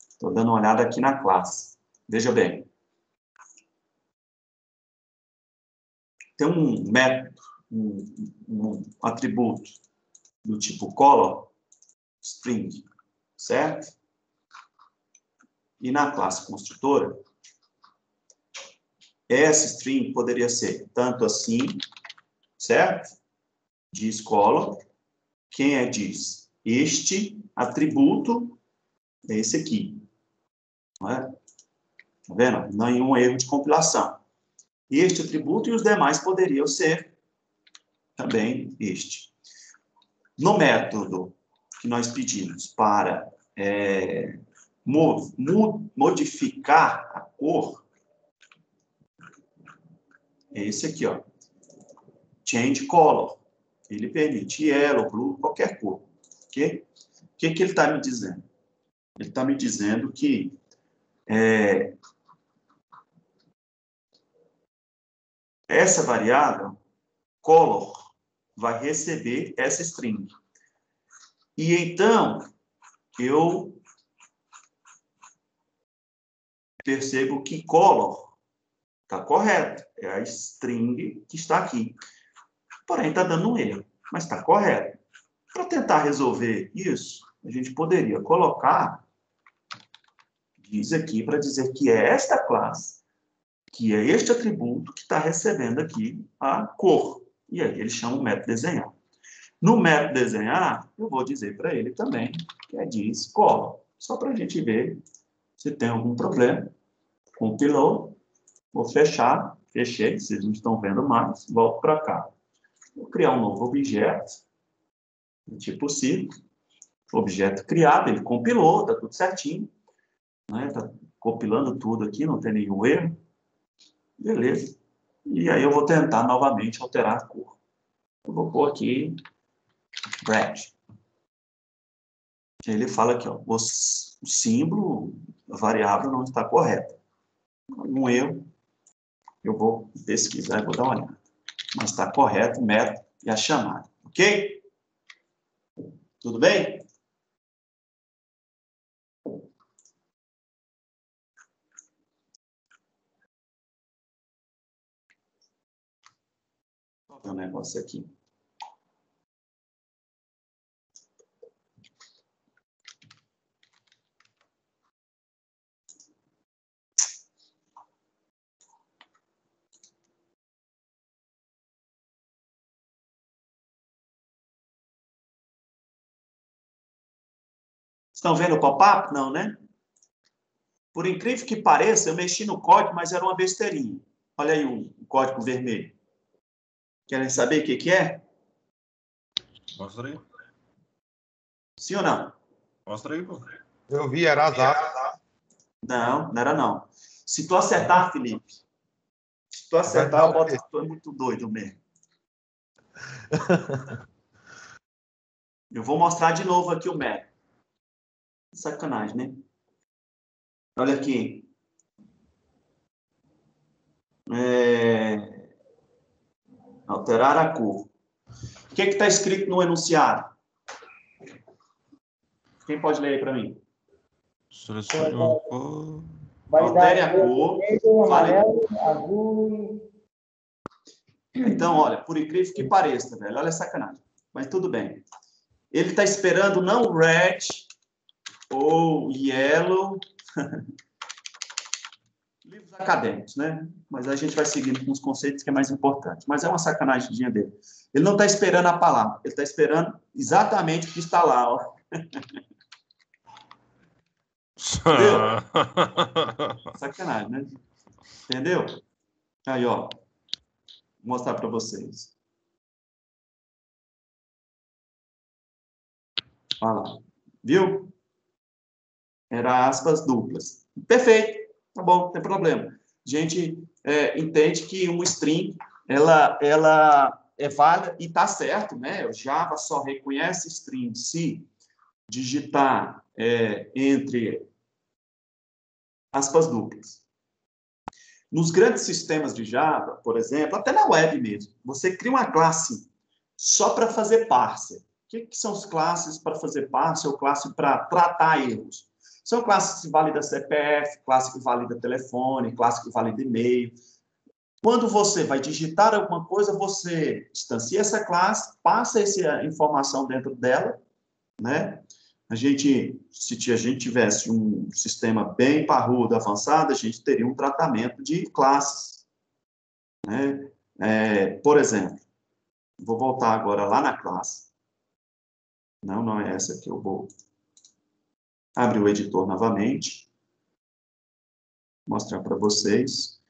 Speaker 1: Estou dando uma olhada aqui na classe. Veja bem. Tem um método, um atributo do tipo color, string, certo? E na classe construtora, essa string poderia ser tanto assim, certo? Diz color. Quem é diz? Este atributo é esse aqui. Não é? Tá vendo? Nenhum erro de compilação. Este atributo e os demais poderiam ser também este. No método que nós pedimos para modificar a cor é esse aqui, ó. Change color. Ele permite yellow, blue, qualquer cor. Ok? O que ele está me dizendo? Ele está me dizendo que essa variável, color, vai receber essa string. E então, eu percebo que color está correto. É a string que está aqui. Porém, está dando um erro, mas está correto. Para tentar resolver isso, a gente poderia colocar, diz aqui, para dizer que é esta classe, que é este atributo que está recebendo aqui a cor. E aí ele chama o método desenhar. No método desenhar, eu vou dizer para ele também que é diz color. Só para a gente ver se tem algum problema. Compilou. Vou fechar. Fechei, vocês não estão vendo mais. Volto para cá. Vou criar um novo objeto. Tipo ciclo. Objeto criado. Ele compilou, está tudo certinho. Está compilando tudo aqui, não tem nenhum erro. Beleza. E aí eu vou tentar novamente alterar a cor. Eu vou pôr aqui red. Ele fala aqui, ó, o símbolo, a variável não está correta. Um erro, eu vou pesquisar e vou dar uma olhada. Mas está correto o método e a chamada. Ok? Tudo bem? Vou ver um negócio aqui. Estão vendo o pop-up? Não, né? Por incrível que pareça, eu mexi no código, mas era uma besteirinha. Olha aí o código vermelho. Querem saber o que é?
Speaker 5: Mostra aí.
Speaker 1: Sim ou não?
Speaker 5: Mostra aí, pô.
Speaker 4: Eu vi, era azar.
Speaker 1: Não, não era não. Se tu acertar, Felipe. Se tu acertar, eu boto que tu é muito doido mesmo. Eu vou mostrar de novo aqui o método. Sacanagem, né? Olha aqui. Alterar a cor. O que está escrito no enunciado? Quem pode ler aí para mim?
Speaker 5: Selecione uma cor.
Speaker 1: Altere a cor.
Speaker 2: Amarelo, azul.
Speaker 1: Então, olha, por incrível que pareça, velho, olha a sacanagem. Mas tudo bem. Ele está esperando não red ou yellow. Livros acadêmicos, né? Mas a gente vai seguindo com os conceitos que é mais importante. Mas é uma sacanagemzinha dele. Ele não está esperando a palavra. Ele está esperando exatamente o que está lá, ó. Entendeu? Sacanagem, né? Entendeu? Aí, ó. Vou mostrar para vocês. Olha lá. Viu? Era aspas duplas. Perfeito. Tá bom, não tem problema. A gente entende que uma string, ela é válida e está certo, né? O Java só reconhece string se digitar entre aspas duplas. Nos grandes sistemas de Java, por exemplo, até na web mesmo, você cria uma classe só para fazer parser. O que são as classes para fazer parser ou classe para tratar erros? São classes que validam CPF, classe que valida telefone, classe que valida e-mail. Quando você vai digitar alguma coisa, você instancia essa classe, passa essa informação dentro dela, né? Se a gente tivesse um sistema bem parrudo, avançado, a gente teria um tratamento de classes, né? Por exemplo, vou voltar agora lá na classe. Não é essa que eu vou abrir o editor novamente. Mostrar para vocês.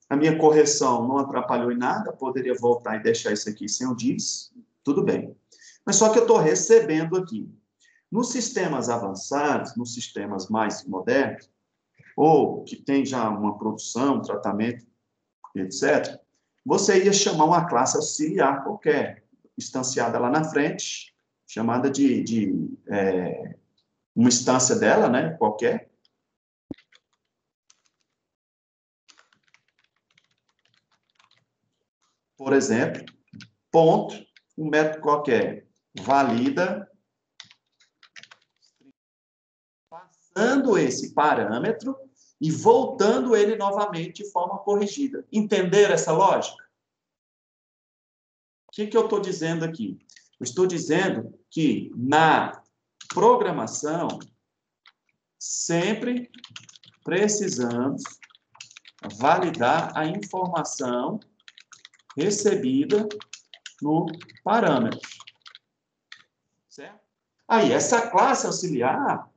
Speaker 1: A minha correção não atrapalhou em nada, poderia voltar e deixar isso aqui sem o diz, tudo bem. Mas só que eu estou recebendo aqui. Nos sistemas avançados, nos sistemas mais modernos, ou que tem já uma produção, tratamento, etc., você ia chamar uma classe auxiliar qualquer, instanciada lá na frente, chamada de uma instância dela, né, qualquer. Por exemplo, ponto, um método qualquer, valida, passando esse parâmetro e voltando ele novamente de forma corrigida. Entenderam essa lógica? O que eu estou dizendo aqui? Eu estou dizendo que na programação sempre precisamos validar a informação recebida no parâmetro. Certo? Aí, essa classe auxiliar,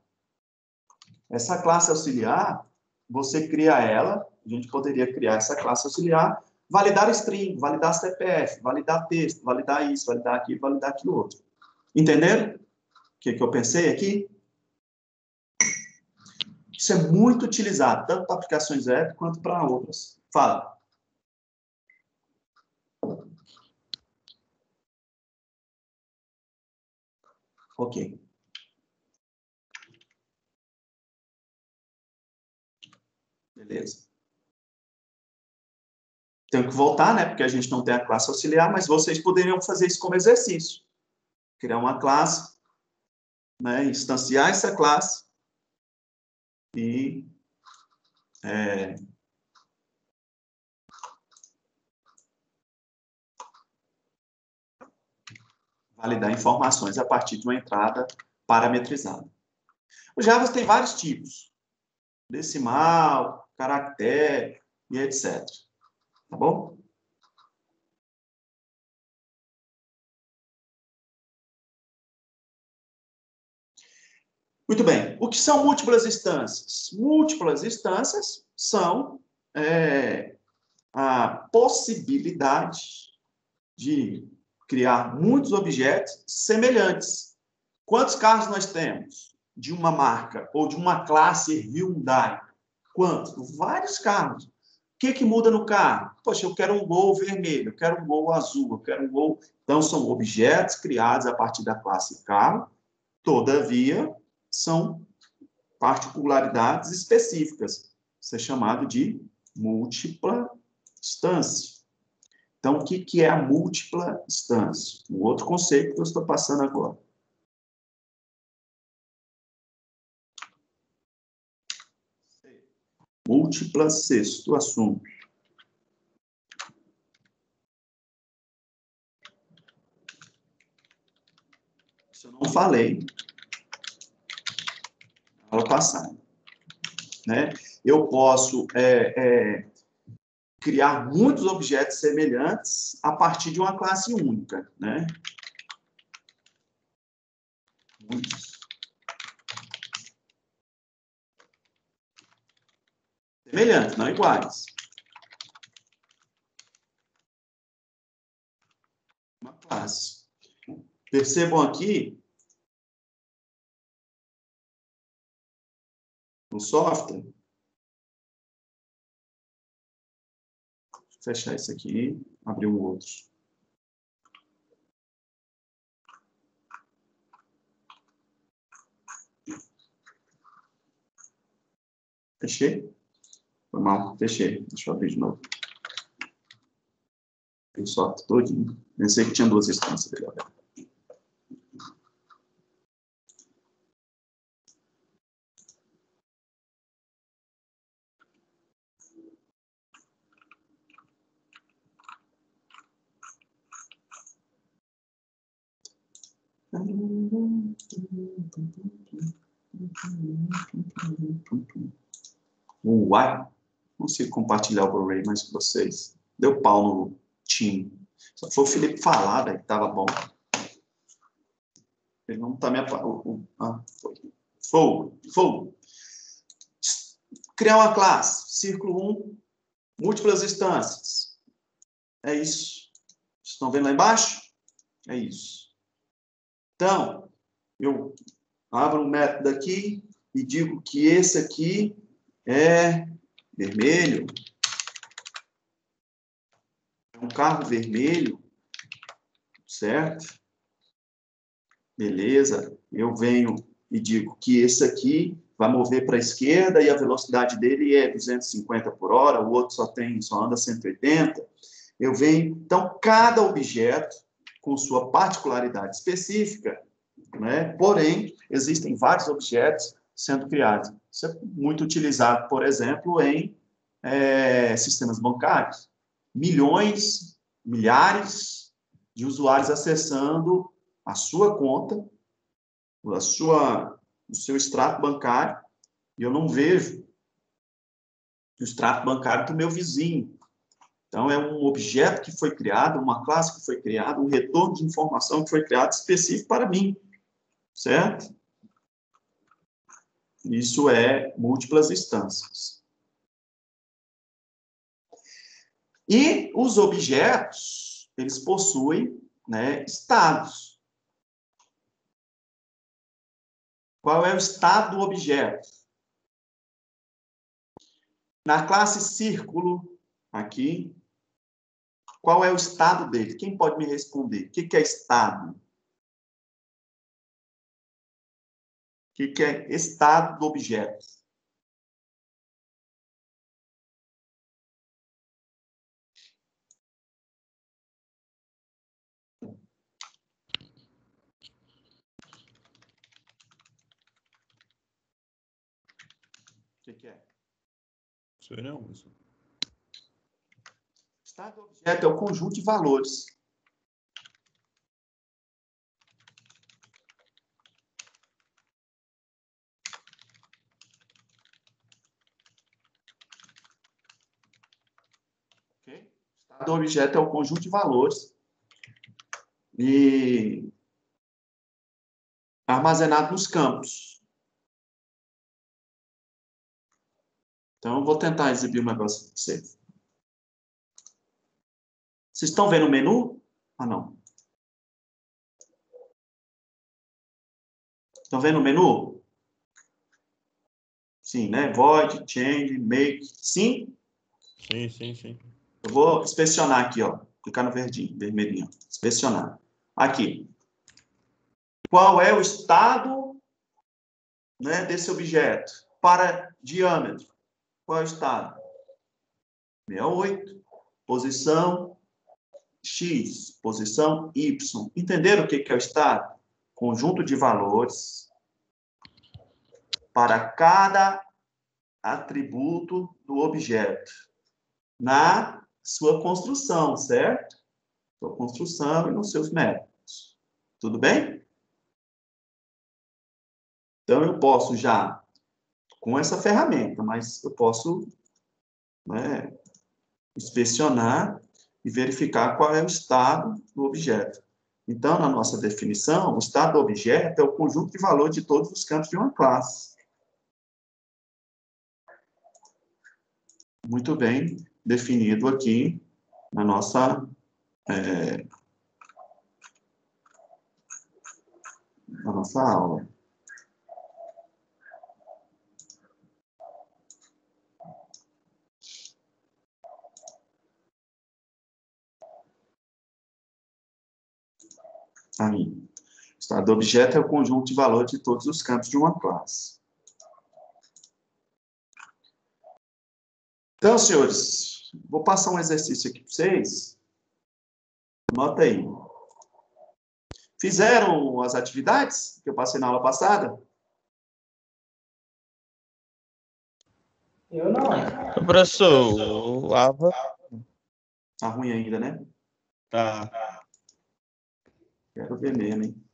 Speaker 1: você cria ela, a gente poderia criar essa classe auxiliar, validar string, validar CPF, validar texto, validar isso, validar aquilo, validar aquilo outro. Entenderam o que eu pensei aqui? Isso é muito utilizado, tanto para aplicações web quanto para outras. Fala. Ok. Beleza. Tenho que voltar, né? Porque a gente não tem a classe auxiliar, mas vocês poderiam fazer isso como exercício. Criar uma classe, né? Instanciar essa classe e validar informações a partir de uma entrada parametrizada. O Java tem vários tipos. Decimal, caractere e etc. Tá bom? Muito bem. O que são múltiplas instâncias? Múltiplas instâncias são a possibilidade de criar muitos objetos semelhantes. Quantos carros nós temos de uma marca ou de uma classe Hyundai? Quantos? Vários carros. O que muda no carro? Poxa, eu quero um Gol vermelho, eu quero um Gol azul, eu quero um Gol... Então, são objetos criados a partir da classe carro, todavia, são particularidades específicas. Isso é chamado de múltipla instância. Então, o que é a múltipla instância? Um outro conceito que eu estou passando agora. Múltipla, sexto assunto. Isso eu não falei na aula passada. Né? Eu posso criar muitos objetos semelhantes a partir de uma classe única. Né? Muitos. Semelhantes, não iguais. Uma classe. Percebam aqui, no software, vou fechar isso aqui, abrir um outro. Fechei? Foi mal, fechei. Deixa eu abrir de novo. Tem software todinho. Pensei que tinha duas instâncias dele abertas. Uai, não consigo compartilhar o Blu-ray mais com vocês. Deu pau no time. Só foi o Felipe falar, daí tava bom. Ele não tá me aparecendo. Fogo. Criar uma classe. Círculo 1, múltiplas instâncias. É isso. Estão vendo lá embaixo? É isso. Então, eu Abro um método aqui e digo que esse aqui é vermelho. É um carro vermelho, certo? Beleza. Eu venho e digo que esse aqui vai mover para a esquerda e a velocidade dele é 250 por hora, o outro só anda 180. Eu venho, então, cada objeto com sua particularidade específica, né? Porém, existem vários objetos sendo criados. Isso é muito utilizado, por exemplo, em sistemas bancários. Milhões, milhares de usuários acessando a sua conta, o seu extrato bancário, e eu não vejo o extrato bancário do meu vizinho. Então, é um objeto que foi criado, uma classe que foi criada, um retorno de informação que foi criado específico para mim, certo? Isso é múltiplas instâncias. E os objetos, eles possuem, né, estados. Qual é o estado do objeto? Na classe círculo, aqui, qual é o estado dele? Quem pode me responder? O que é estado? O que é estado do objeto? O que é?
Speaker 5: Sei não, isso.
Speaker 1: Estado do objeto é o conjunto de valores. Okay? Estado do objeto é o conjunto de valores e armazenado nos campos. Então, eu vou tentar exibir um negócio para vocês. Vocês estão vendo o menu? Ah, não. Estão vendo o menu? Sim, né? Void, change, make. Sim?
Speaker 5: Sim, sim, sim.
Speaker 1: Eu vou inspecionar aqui, ó. Clicar no verdinho, vermelhinho. Inspecionar. Aqui. Qual é o estado, né, desse objeto? Para diâmetro. Qual é o estado? 68. Posição X. Posição Y. Entenderam o que é o estado? Conjunto de valores para cada atributo do objeto na sua construção, certo? Sua construção e nos seus métodos. Tudo bem? Então, eu posso já, com essa ferramenta, mas eu posso, né, inspecionar e verificar qual é o estado do objeto. Então, na nossa definição, o estado do objeto é o conjunto de valores de todos os campos de uma classe. Muito bem definido aqui na nossa aula. Aí, o estado do objeto é o conjunto de valores de todos os campos de uma classe. Então, senhores, vou passar um exercício aqui para vocês. Anota aí. Fizeram as atividades que eu passei na aula passada?
Speaker 2: Eu não.
Speaker 3: Professor, o AVA
Speaker 1: Tá ruim ainda, né?
Speaker 5: Tá.
Speaker 1: Quero ver mesmo, hein?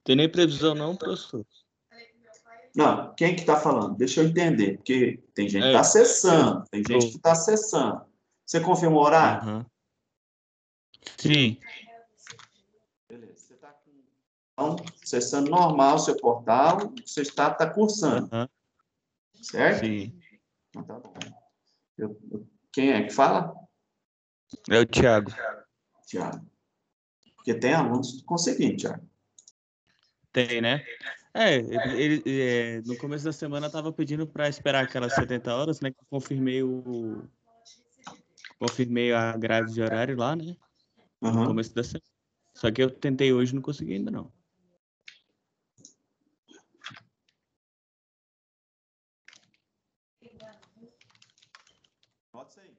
Speaker 3: tem nem previsão não, professor?
Speaker 1: Não, quem que está falando? Deixa eu entender, porque tem gente que está
Speaker 3: É,
Speaker 1: acessando, tem gente que está acessando. Você confirmou o horário?
Speaker 3: Aham. Sim.
Speaker 1: Beleza. Você está acessando normal o seu portal, você está cursando,
Speaker 3: Aham.
Speaker 1: certo?
Speaker 3: Sim.
Speaker 1: Então, tá bom. Quem é que fala?
Speaker 3: É o Thiago.
Speaker 1: Thiago? Porque tem alunos conseguindo, Thiago.
Speaker 3: Tem, né? No começo da semana eu tava pedindo para esperar aquelas 70 horas, né? Que eu confirmei a grade de horário lá, né? No
Speaker 1: Aham.
Speaker 3: começo da semana. Só que eu tentei hoje e não consegui ainda, não.
Speaker 1: Anota isso aí.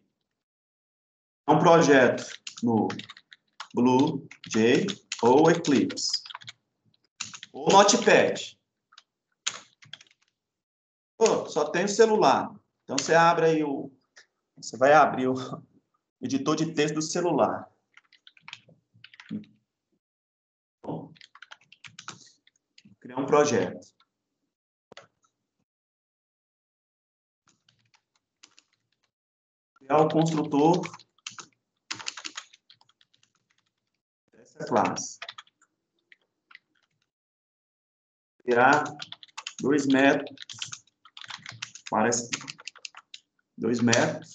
Speaker 1: É um projeto no Blue, J ou Eclipse. Ou Notepad. Pô, só tem o celular. Então você abre aí você vai abrir o editor de texto do celular. Vou criar um projeto. Criar um construtor dessa classe. Criar 2 métodos para 2 métodos.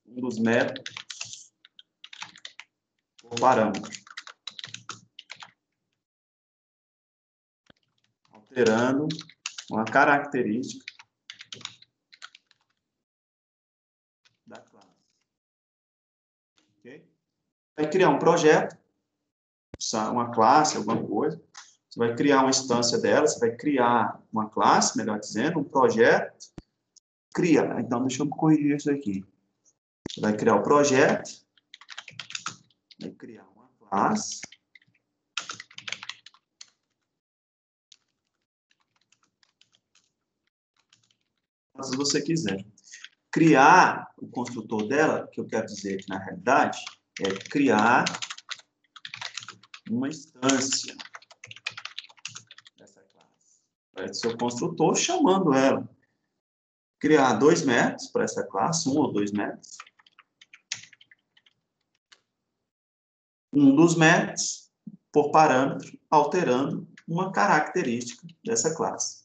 Speaker 1: Um dos métodos por parâmetro. Alterando uma característica da classe. Ok? Vai criar um projeto, uma classe, alguma coisa. Você vai criar uma instância dela, você vai criar uma classe, melhor dizendo, um projeto. Cria. Então, deixa eu corrigir isso aqui. Você vai criar o projeto, vai criar uma classe. Se você quiser. Criar o construtor dela, que eu quero dizer que, na realidade, é criar uma instância dessa classe. Vai ser o construtor chamando ela. Criar 2 métodos para essa classe, 1 ou 2 métodos. Um dos métodos, por parâmetro, alterando uma característica dessa classe.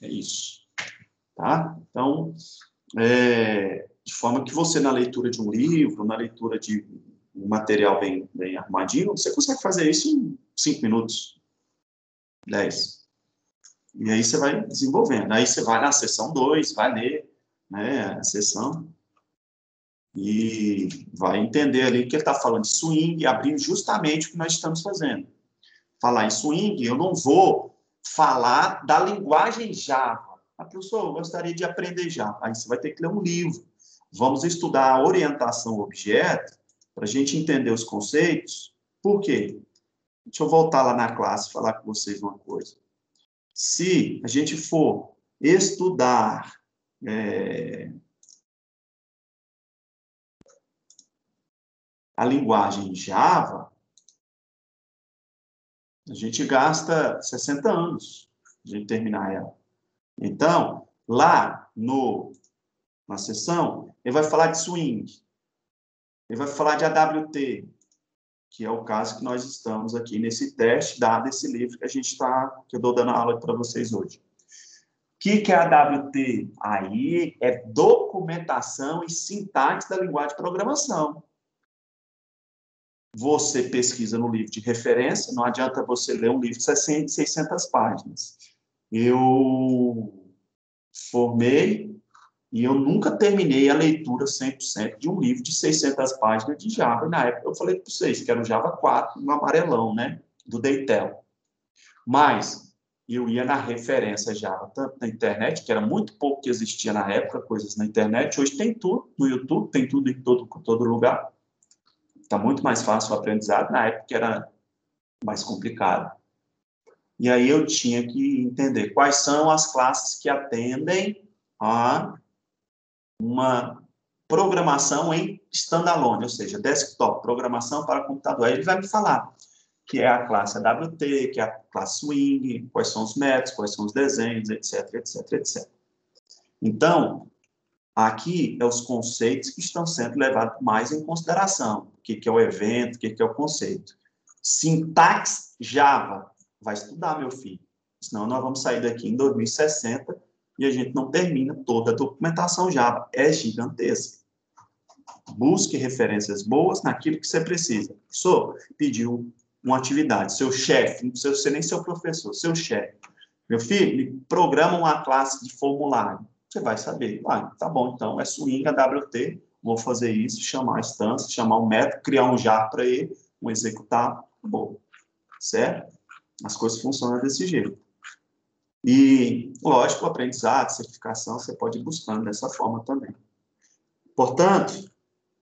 Speaker 1: É isso. Tá? Então, de forma que você, na leitura de um livro, na leitura de um material bem arrumadinho, você consegue fazer isso em 5 minutos, 10. E aí você vai desenvolvendo. Aí você vai na seção 2, vai ler, né, a seção e vai entender ali que ele está falando de swing, abrindo justamente o que nós estamos fazendo. Falar em swing, eu não vou falar da linguagem Java. Professor, eu gostaria de aprender Java. Aí você vai ter que ler um livro. Vamos estudar a orientação ao objeto para a gente entender os conceitos. Por quê? Deixa eu voltar lá na classe e falar com vocês uma coisa. Se a gente for estudar a linguagem Java, a gente gasta 60 anos de terminar ela. Então, lá na seção, ele vai falar de swing, ele vai falar de AWT, que é o caso que nós estamos aqui nesse teste, dado esse livro que que eu estou dando aula para vocês hoje. O que é AWT? Aí é documentação e sintaxe da linguagem de programação. Você pesquisa no livro de referência, não adianta você ler um livro de 600 páginas. Eu formei e eu nunca terminei a leitura 100% de um livro de 600 páginas de Java. E na época eu falei para vocês que era o Java 4, no amarelão, né? Do Deitel. Mas eu ia na referência Java, tanto na internet, que era muito pouco que existia na época, coisas na internet. Hoje tem tudo no YouTube, tem tudo em todo lugar. Está muito mais fácil o aprendizado. Na época era mais complicado. E aí eu tinha que entender quais são as classes que atendem a uma programação em standalone, ou seja, desktop, programação para computador. Aí ele vai me falar que é a classe AWT, que é a classe Swing, quais são os métodos, quais são os desenhos, etc, etc, etc. Então, aqui é os conceitos que estão sendo levados mais em consideração. O que é o evento, o que é o conceito. Sintaxe Java. Vai estudar, meu filho. Senão nós vamos sair daqui em 2060 e a gente não termina toda a documentação Java. É gigantesca. Busque referências boas naquilo que você precisa. Professor, pediu uma atividade. Seu chefe, não precisa ser nem seu professor, seu chefe. Meu filho, me programa uma classe de formulário. Você vai saber. Ah, tá bom, então, é swing AWT, vou fazer isso, chamar a instância, chamar o método, criar um jar para ele, um executar, bom, certo? As coisas funcionam desse jeito. E, lógico, aprendizado, certificação, você pode ir buscando dessa forma também. Portanto,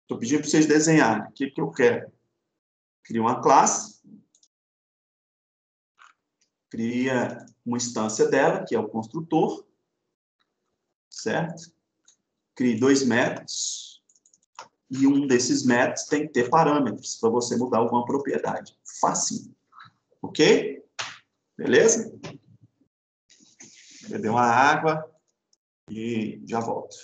Speaker 1: estou pedindo para vocês desenharem o que eu quero. Cria uma classe, cria uma instância dela, que é o construtor, certo? Crie 2 métodos, e um desses métodos tem que ter parâmetros para você mudar alguma propriedade. Facinho. Ok? Beleza? Beber uma água e já volto.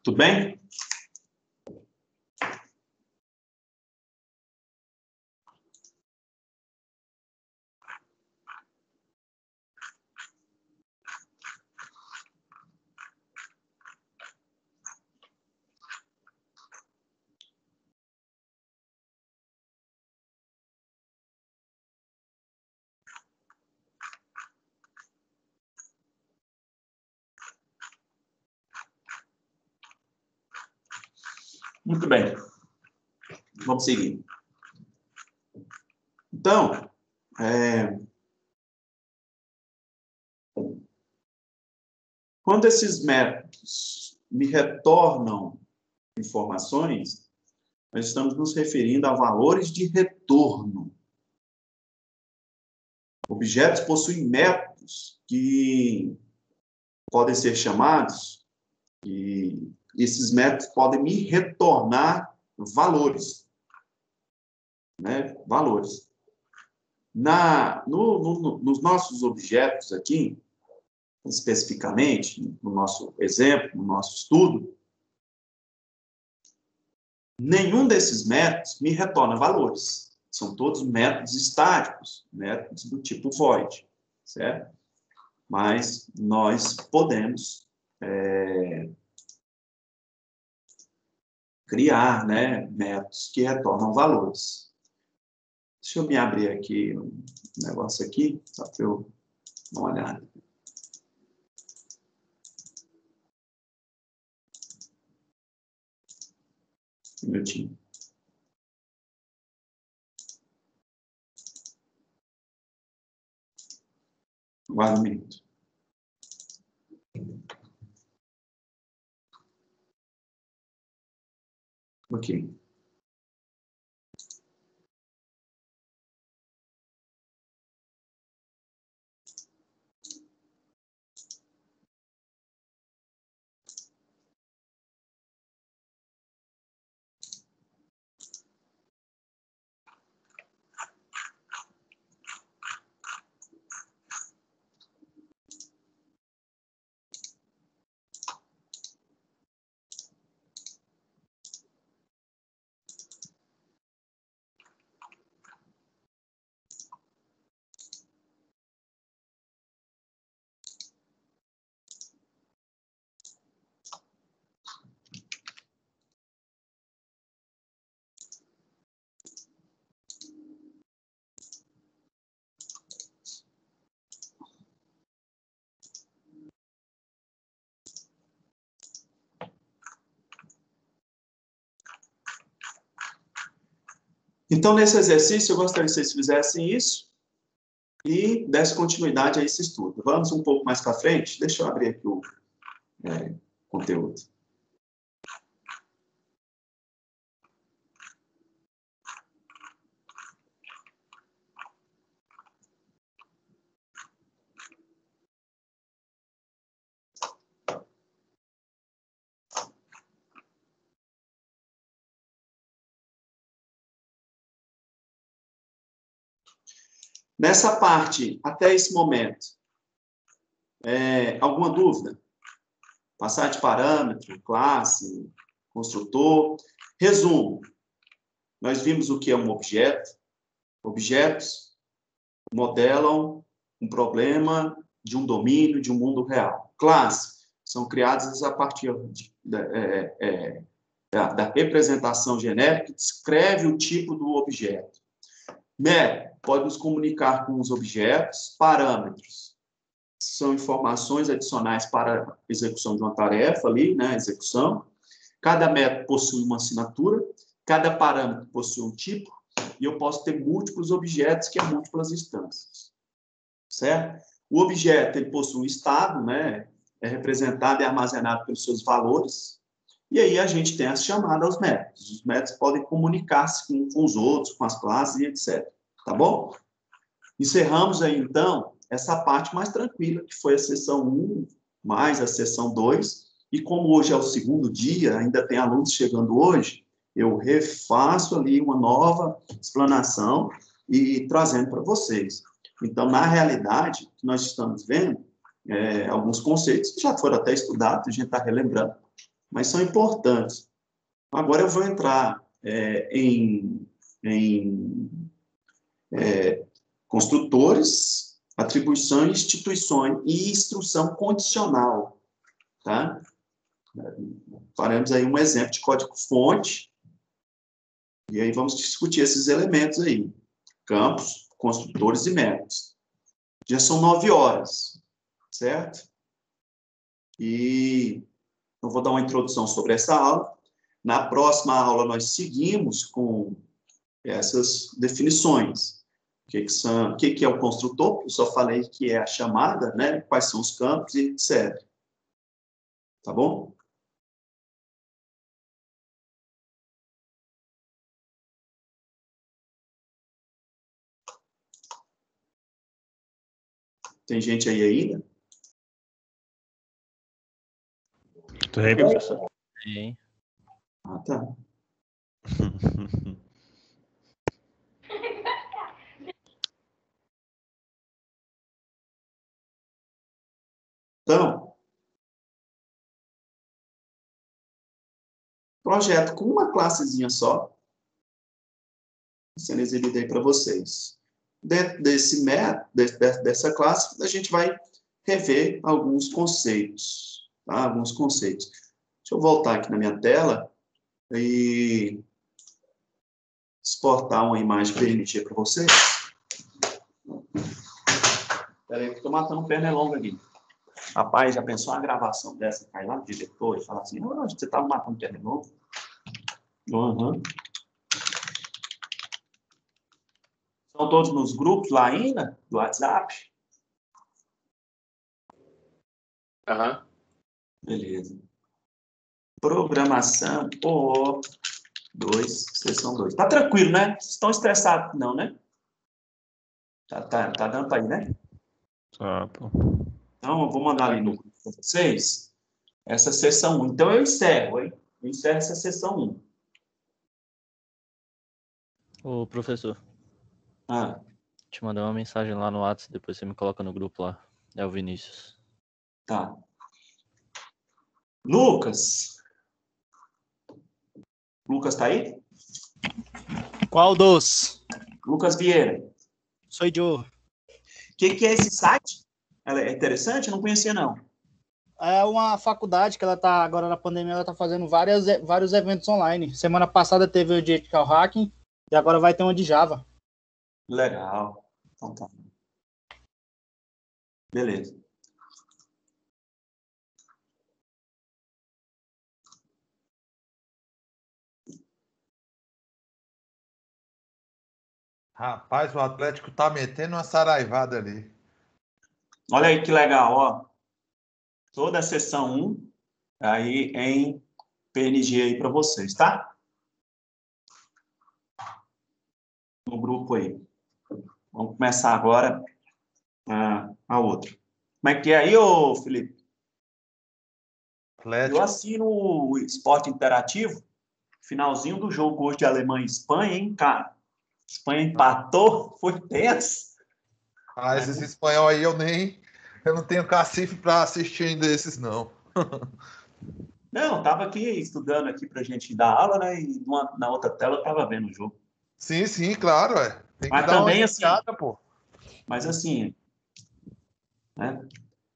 Speaker 1: Tudo bem? Muito bem. Vamos seguir. Então, quando esses métodos me retornam informações, nós estamos nos referindo a valores de retorno. Objetos possuem métodos que podem ser chamados, e esses métodos podem me retornar valores. Né? Valores. Nos nossos objetos aqui, especificamente, no nosso exemplo, no nosso estudo, nenhum desses métodos me retorna valores. São todos métodos estáticos, métodos do tipo void, certo? mas nós podemos criar, né, métodos que retornam valores. Deixa eu me abrir aqui um negócio aqui, só para eu dar uma olhada. Um minutinho. Aguarda um minuto. Ok. Então, nesse exercício, eu gostaria que vocês fizessem isso e dessem continuidade a esse estudo. Vamos um pouco mais para frente? Deixa eu abrir aqui o conteúdo. Nessa parte, até esse momento, alguma dúvida? Passar de parâmetro, classe, construtor. Resumo. Nós vimos o que é um objeto. Objetos modelam um problema de um domínio, de um mundo real. Classe são criadas a partir da representação genérica que descreve o tipo do objeto. Método pode nos comunicar com os objetos. Parâmetros são informações adicionais para a execução de uma tarefa ali, né, execução. Cada método possui uma assinatura, cada parâmetro possui um tipo, e eu posso ter múltiplos objetos, que é múltiplas instâncias. Certo? O objeto, ele possui um estado, né, é representado e armazenado pelos seus valores, e aí a gente tem as chamadas aos métodos. Os métodos podem comunicar-se com os outros, com as classes e etc. Tá bom? Encerramos aí, então, essa parte mais tranquila, que foi a sessão 1, mais a sessão 2, e como hoje é o segundo dia, ainda tem alunos chegando hoje, eu refaço ali uma nova explanação e trazendo para vocês. Então, na realidade, o que nós estamos vendo, alguns conceitos que já foram até estudados, a gente está relembrando, mas são importantes. Agora eu vou entrar em construtores, atribuição, instituições e instrução condicional. Tá? Faremos aí um exemplo de código-fonte, e aí vamos discutir esses elementos aí. Campos, construtores e métodos. Já são 9 horas, certo? E eu vou dar uma introdução sobre essa aula. Na próxima aula, nós seguimos com essas definições. O que é o construtor? Eu só falei que é a chamada, né? Quais são os campos e etc. Tá bom? Tem gente aí ainda?
Speaker 5: Tem, professor.
Speaker 3: Sim.
Speaker 1: Ah, tá. Então, projeto com uma classezinha só, sendo exibido aí para vocês. Dentro desse método, dessa classe, a gente vai rever alguns conceitos, tá? Alguns conceitos. Deixa eu voltar aqui na minha tela e exportar uma imagem PNG para vocês. Espera aí, que eu estou matando um pernilongo aqui. Rapaz, já pensou uma gravação dessa, cai lá no diretor e fala assim, oh, você estava matando pernilongo? Uhum. Estão todos nos grupos lá ainda, do WhatsApp?
Speaker 6: Aham.
Speaker 1: Beleza. Programação, O2, sessão 2. Tá tranquilo, né? Vocês estão estressados, não, né? Tá dando para ir, né?
Speaker 5: Tá, pô.
Speaker 1: Então, eu vou mandar ali no grupo para vocês essa sessão 1. Então, eu encerro, hein? Eu encerro essa sessão 1.
Speaker 3: Ô, professor,
Speaker 1: Ah,
Speaker 3: te mandei uma mensagem lá no WhatsApp, depois você me coloca no grupo lá. É o Vinícius.
Speaker 1: tá. Lucas. Lucas tá aí?
Speaker 7: Qual dos?
Speaker 1: Lucas Vieira.
Speaker 7: Sou eu.
Speaker 1: O que é esse site? Ela é interessante? Eu não conhecia, não.
Speaker 7: É uma faculdade que ela tá, agora na pandemia, ela tá fazendo vários eventos online. Semana passada teve o de Ethical Hacking e agora vai ter uma de Java.
Speaker 1: Legal. Então tá. Beleza.
Speaker 4: Rapaz, o Atlético tá metendo uma saraivada ali.
Speaker 1: Olha aí que legal, ó. Toda a sessão 1 aí em PNG aí para vocês, tá? No grupo aí. Vamos começar agora a outra. Como é que é aí, ô Felipe? Eu
Speaker 4: Atlético.
Speaker 1: assino o Esporte Interativo. Finalzinho do jogo hoje de Alemanha e Espanha, hein, cara? Espanha empatou, foi tenso.
Speaker 4: Ah, esses espanhol aí eu não tenho cacife para assistir ainda esses, não.
Speaker 1: Não, tava aqui estudando aqui pra gente dar aula, né? E na outra tela eu tava vendo o jogo.
Speaker 4: Sim, sim, claro, é. Tem que
Speaker 1: Mas
Speaker 4: dar uma
Speaker 1: também assim,
Speaker 4: espiada, pô.
Speaker 1: mas assim, né?
Speaker 4: É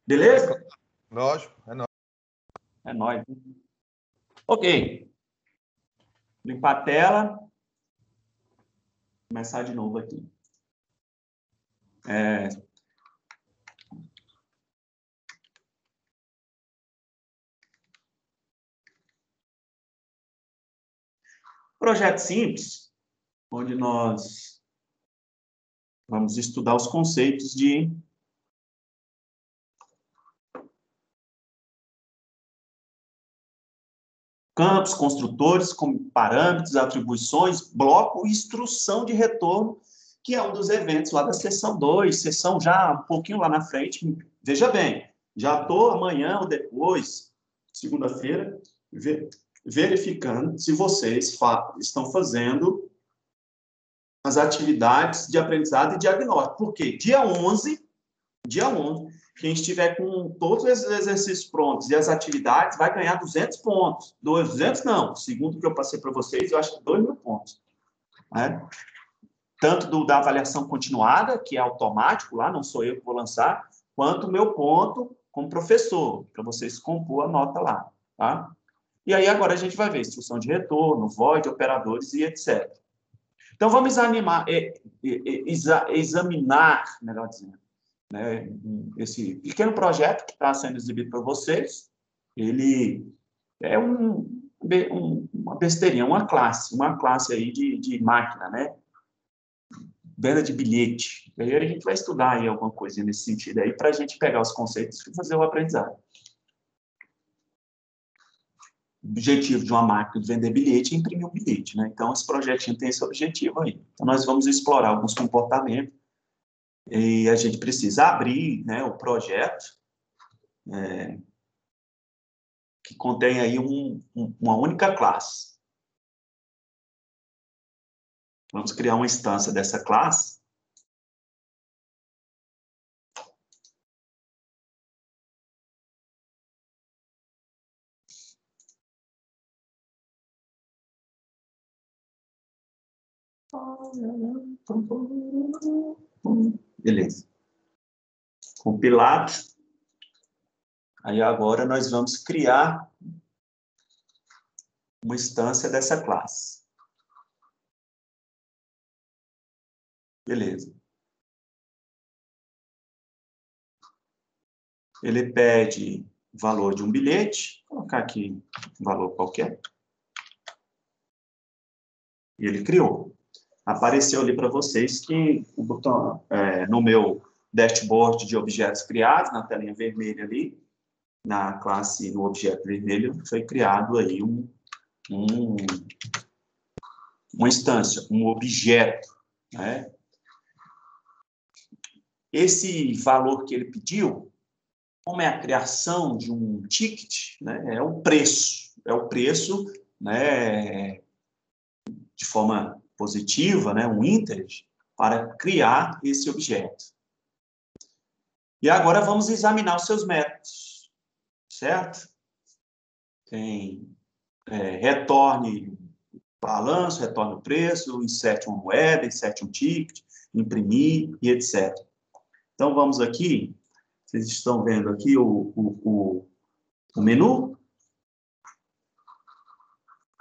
Speaker 1: Beleza?
Speaker 4: claro, lógico, é nóis.
Speaker 1: É nóis. Ok. Limpar a tela. Começar de novo aqui. Projeto simples, onde nós vamos estudar os conceitos de campos, construtores, como parâmetros, atribuições, bloco e instrução de retorno, que é um dos eventos lá da sessão 2, sessão já um pouquinho lá na frente. Veja bem, já estou amanhã ou depois, segunda-feira, verificando se vocês estão fazendo as atividades de aprendizado e diagnóstico. Por quê? Dia 11, quem estiver com todos esses exercícios prontos e as atividades vai ganhar 200 pontos. 200 não, segundo o que eu passei para vocês, eu acho que 2.000 pontos. Né? Tanto da avaliação continuada, que é automático, lá não sou eu que vou lançar, quanto o meu ponto como professor, para vocês compor a nota lá. Tá? E aí agora a gente vai ver instrução de retorno, void, operadores e etc. Então vamos examinar, melhor dizendo, né, esse pequeno projeto que está sendo exibido para vocês. Ele é uma besteirinha, uma classe aí de máquina, né? Venda de bilhete. E aí a gente vai estudar aí alguma coisa nesse sentido aí para a gente pegar os conceitos e fazer o aprendizado. O objetivo de uma máquina de vender bilhete é imprimir um bilhete, né? Então, esse projetinho tem esse objetivo aí. Então, nós vamos explorar alguns comportamentos e a gente precisa abrir, né, o projeto que contém aí uma única classe. Vamos criar uma instância dessa classe. Beleza. Compilado. Aí agora nós vamos criar uma instância dessa classe. Beleza. Ele pede o valor de um bilhete, vou colocar aqui um valor qualquer. E ele criou. Apareceu ali para vocês que o botão, no meu dashboard de objetos criados, na telinha vermelha ali, na classe, no objeto vermelho, foi criado aí uma instância, um objeto, né? Esse valor que ele pediu, como é a criação de um ticket, né, é o preço, né, de forma positiva, né, um integer, para criar esse objeto. E agora vamos examinar os seus métodos, certo? Tem retorne balanço, retorne o preço, inserte uma moeda, inserte um ticket, imprimir e etc. Então, vamos aqui, vocês estão vendo aqui o menu?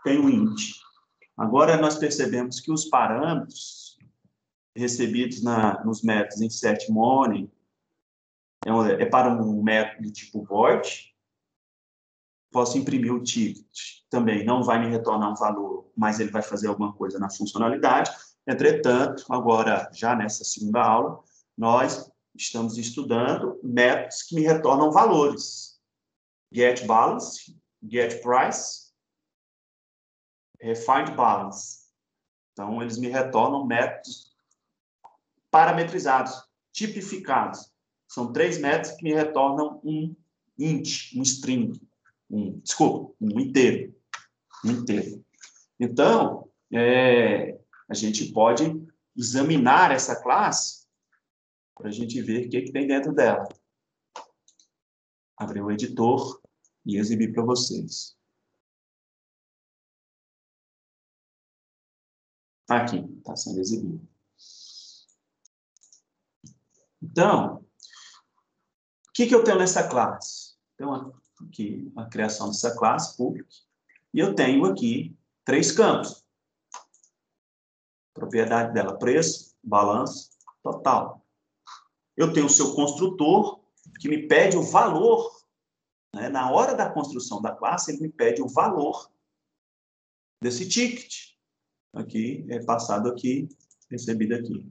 Speaker 1: Tem o int. Agora, nós percebemos que os parâmetros recebidos nos métodos insertMoney é para um método tipo void. Posso imprimir o ticket. Também não vai me retornar um valor, mas ele vai fazer alguma coisa na funcionalidade. Entretanto, agora, já nessa segunda aula, nós estamos estudando métodos que me retornam valores. Get balance, get price, refined balance. Então, eles me retornam métodos parametrizados, tipificados. São 3 métodos que me retornam um int, um string, um inteiro. Então, a gente pode examinar essa classe para a gente ver o que tem dentro dela. Abrir o editor e exibir para vocês. Aqui, está sendo exibido. Então, o que eu tenho nessa classe? Então, aqui a criação dessa classe, pública, e eu tenho aqui 3 campos. Propriedade dela, preço, balanço, total. Eu tenho o seu construtor, que me pede o valor, né? Na hora da construção da classe, ele me pede o valor desse ticket. Aqui, é passado aqui, recebido aqui.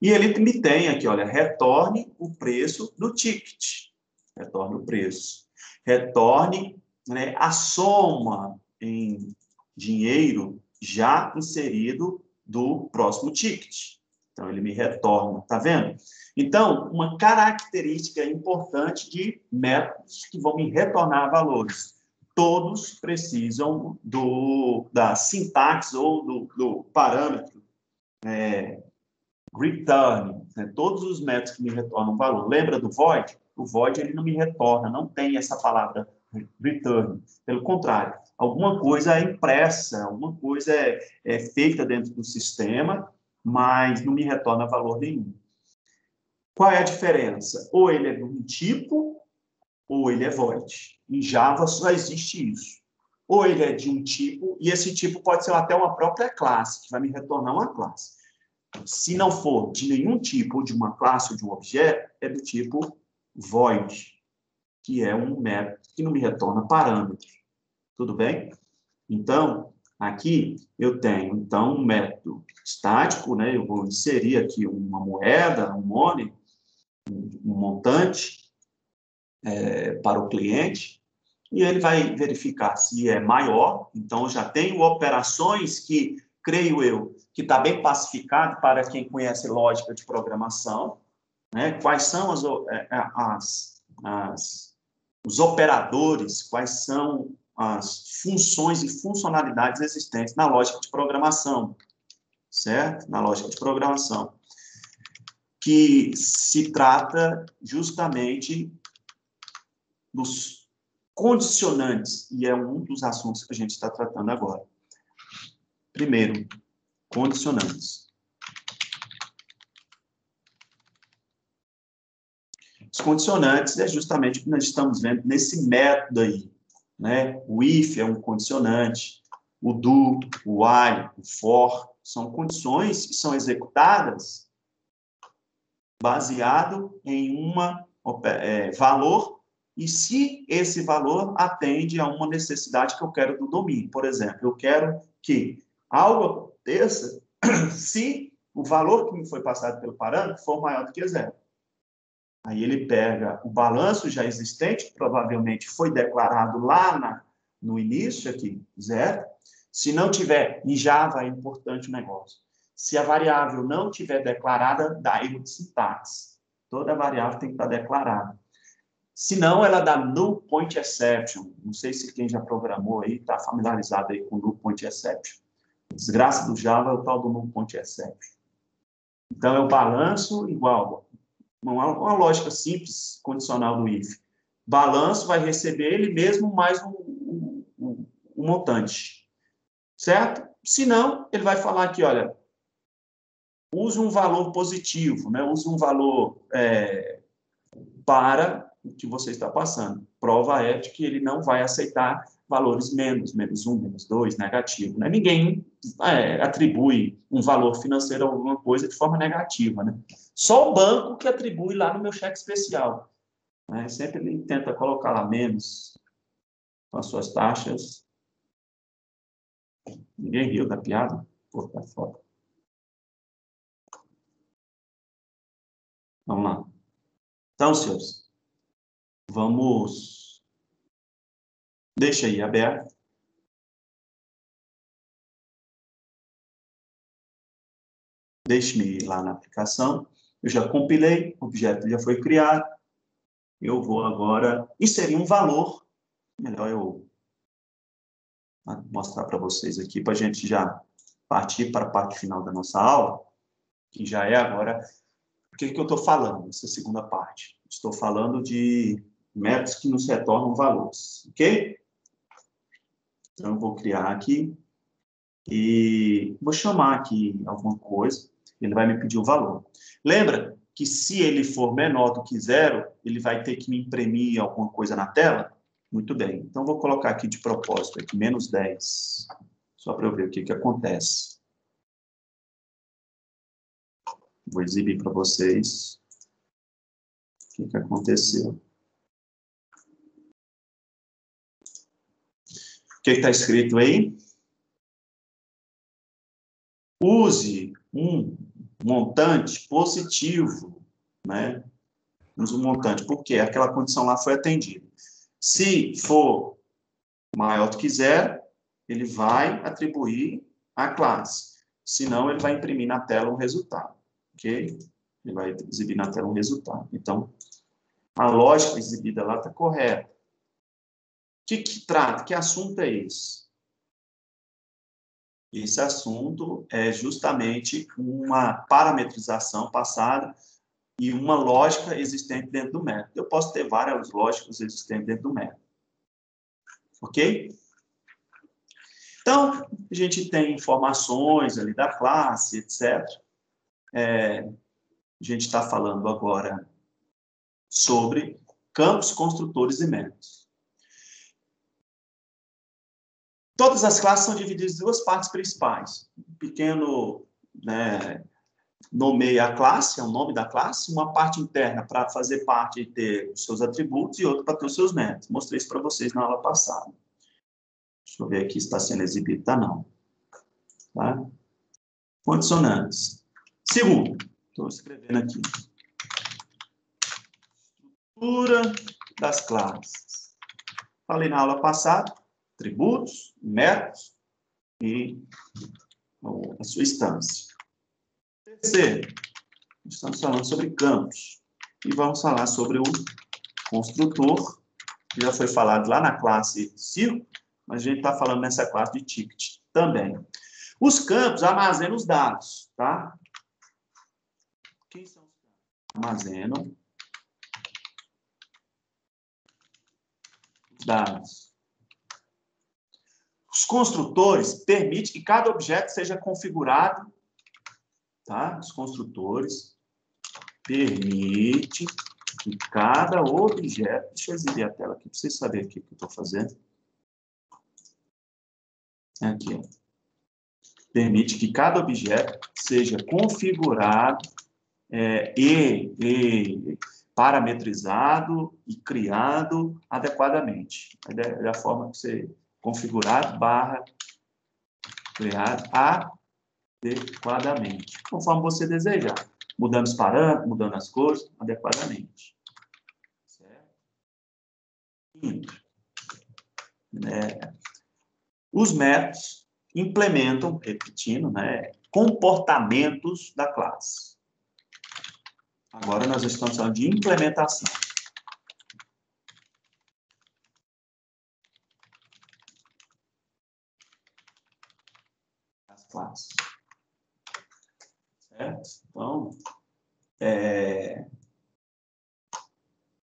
Speaker 1: E ele me tem aqui, olha, retorne o preço do ticket. Retorne o preço. Retorne, né, a soma em dinheiro já inserido do próximo ticket. Então, ele me retorna, tá vendo? Então, uma característica importante de métodos que vão me retornar valores. Todos precisam da sintaxe ou do parâmetro return, né? Todos os métodos que me retornam valor. Lembra do void? O void ele não me retorna, não tem essa palavra return. Pelo contrário, alguma coisa é impressa, alguma coisa é feita dentro do sistema, mas não me retorna valor nenhum. Qual é a diferença? Ou ele é de um tipo, ou ele é void. Em Java só existe isso. Ou ele é de um tipo, e esse tipo pode ser até uma própria classe, que vai me retornar uma classe. Se não for de nenhum tipo, de uma classe ou de um objeto, é do tipo void, que é um método que não me retorna parâmetro. Tudo bem? Então, aqui eu tenho, então, um método estático, né? Eu vou inserir aqui uma moeda, um money, um montante para o cliente, e ele vai verificar se é maior. Então, eu já tenho operações que, creio eu, que está bem pacificado para quem conhece lógica de programação, né? Quais são os operadores, quais são as funções e funcionalidades existentes na lógica de programação, certo? Na lógica de programação, que se trata justamente dos condicionantes, e é um dos assuntos que a gente está tratando agora. Primeiro, condicionantes. Os condicionantes é justamente o que nós estamos vendo nesse método aí, né? O if é um condicionante, o do, o while, o for, são condições que são executadas baseado em uma valor, e se esse valor atende a uma necessidade que eu quero do domínio. Por exemplo, eu quero que algo aconteça se o valor que me foi passado pelo parâmetro for maior do que zero. Aí ele pega o balanço já existente, que provavelmente foi declarado lá no início, aqui, zero. Se não tiver, em Java é importante o negócio. Se a variável não tiver declarada, dá erro de sintaxe. Toda variável tem que estar declarada. Se não, ela dá null point exception. Não sei se quem já programou aí está familiarizado aí com null point exception. A desgraça do Java é o tal do null point exception. Então, é o balanço igual. Uma lógica simples, condicional do if. Balanço vai receber ele mesmo mais um montante. Certo? Se não, ele vai falar aqui, olha, use um valor positivo, né? Use um valor para o que você está passando. Prova é de que ele não vai aceitar valores menos 1, menos 2, negativo. Né? Ninguém atribui um valor financeiro a alguma coisa de forma negativa. Né? Só o banco que atribui lá no meu cheque especial. Né? Sempre ele tenta colocar lá menos com as suas taxas. Ninguém riu da piada? Pô, tá foda. Vamos lá. Então, senhores, vamos... Deixa aí aberto. Deixe-me ir lá na aplicação. Eu já compilei, o objeto já foi criado. Eu vou agora inserir um valor. Melhor eu mostrar para vocês aqui, para a gente já partir para a parte final da nossa aula, que já é agora... O que eu estou falando nessa segunda parte? Estou falando de métodos que nos retornam valores, ok? Então, eu vou criar aqui e vou chamar aqui alguma coisa, ele vai me pedir o valor. Lembra que se ele for menor do que zero, ele vai ter que me imprimir alguma coisa na tela? Muito bem. Então, vou colocar aqui de propósito, aqui, menos 10, só para eu ver o que acontece. Vou exibir para vocês o que aconteceu. O que está escrito aí? Use um montante positivo, né? Use um montante, porque aquela condição lá foi atendida. Se for maior do que zero, ele vai atribuir à classe. Senão, ele vai imprimir na tela um resultado. Ok? Ele vai exibir na tela um resultado. Então, a lógica exibida lá está correta. O que trata? Que assunto é esse? Esse assunto é justamente uma parametrização passada e uma lógica existente dentro do método. Eu posso ter várias lógicas existentes dentro do método. Ok? Então, a gente tem informações ali da classe, etc. A gente está falando agora sobre campos, construtores e métodos. Todas as classes são divididas em duas partes principais. Um pequeno, né, nomeia a classe, é o nome da classe, uma parte interna para fazer parte e ter os seus atributos e outra para ter os seus métodos. Mostrei isso para vocês na aula passada. Deixa eu ver aqui se está sendo exibido. Tá, não. Tá? Condicionantes. Segundo, estou escrevendo aqui. Estrutura das classes. Falei na aula passada, atributos, métodos e a sua instância. Terceiro, estamos falando sobre campos. E vamos falar sobre o construtor, que já foi falado lá na classe círculo, mas a gente está falando nessa classe de ticket também. Os campos armazenam os dados, tá? Quem são os campos? Armazenam os dados. Os construtores permitem que cada objeto seja configurado, tá? Os construtores permitem que cada objeto... Deixa eu exibir a tela aqui para vocês saberem o que eu estou fazendo. Aqui, ó. Permite que cada objeto seja configurado e parametrizado e criado adequadamente. É a forma que você configurado / criado adequadamente, conforme você desejar. Mudando os parâmetros, mudando as cores, adequadamente. Certo? Os métodos implementam, repetindo, né, comportamentos da classe. Agora nós estamos falando de implementação. Das classes. Certo? Então,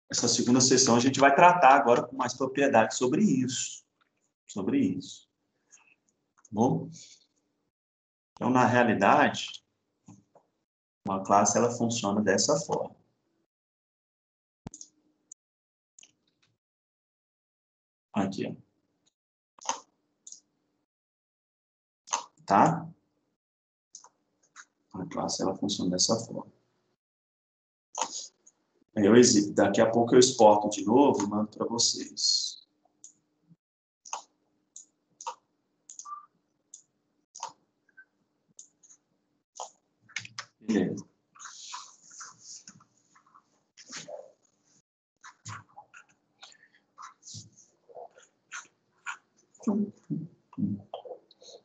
Speaker 1: essa segunda sessão a gente vai tratar agora com mais propriedade sobre isso. Bom? Então, na realidade, uma classe ela funciona dessa forma. Aqui, ó. Tá? A classe ela funciona dessa forma. Eu exibo. Daqui a pouco eu exporto de novo e mando para vocês. Beleza.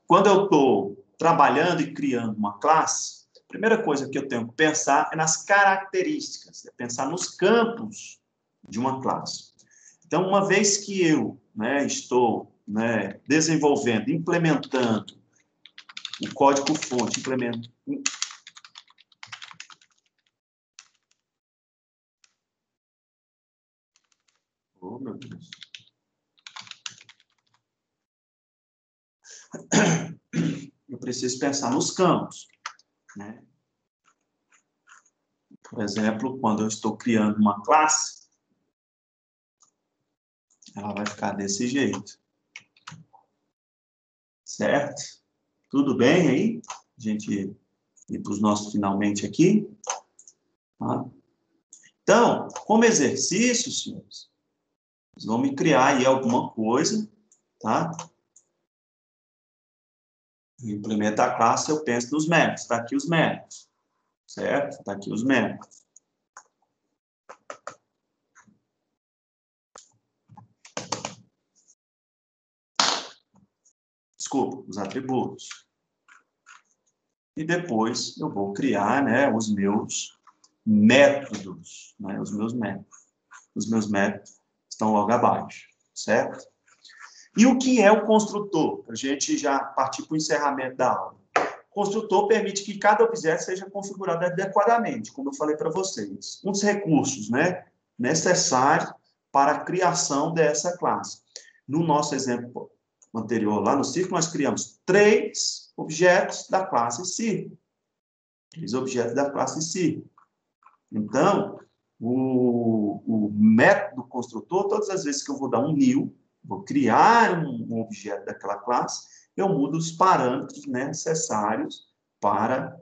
Speaker 1: Quando eu estou trabalhando e criando uma classe, a primeira coisa que eu tenho que pensar é nas características, é pensar nos campos de uma classe. Então, uma vez que eu estou desenvolvendo, implementando o código-fonte, Oh, meu Deus. Eu preciso pensar nos campos, né? Por exemplo, quando eu estou criando uma classe, ela vai ficar desse jeito. Certo? Tudo bem aí? A gente ir para os nossos finalmente aqui. Tá? Então, como exercício, senhores, vocês vão me criar aí alguma coisa, tá? Implementar a classe, eu penso nos métodos. Está aqui os métodos. Certo? Está aqui os métodos. Desculpa, os atributos. E depois eu vou criar, os meus métodos, os meus métodos. Os meus métodos estão logo abaixo, certo? E o que é o construtor? A gente já partiu para o encerramento da aula. O construtor permite que cada objeto seja configurado adequadamente, como eu falei para vocês. Um dos recursos, necessários para a criação dessa classe. No nosso exemplo anterior, lá no círculo, nós criamos 3 objetos da classe círculo. 3 objetos da classe círculo. Então, o método construtor, todas as vezes que eu vou dar um new, vou criar um objeto daquela classe, eu mudo os parâmetros necessários para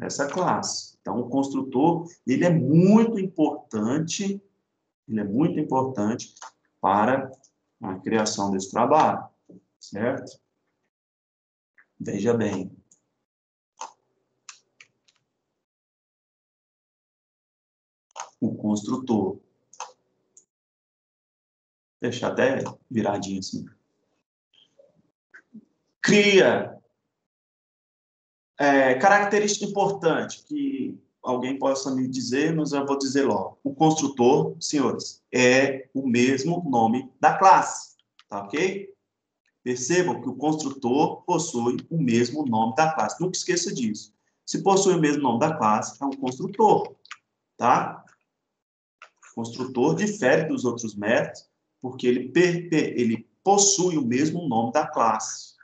Speaker 1: essa classe. Então, o construtor, ele é muito importante para a criação desse trabalho, certo? Veja bem. O construtor. Deixa até viradinho assim. Cria característica importante que alguém possa me dizer, mas eu vou dizer logo. O construtor, senhores, é o mesmo nome da classe, tá ok? Percebam que o construtor possui o mesmo nome da classe. Nunca esqueça disso. Se possui o mesmo nome da classe, é um construtor, tá? O construtor difere dos outros métodos porque ele possui o mesmo nome da classe.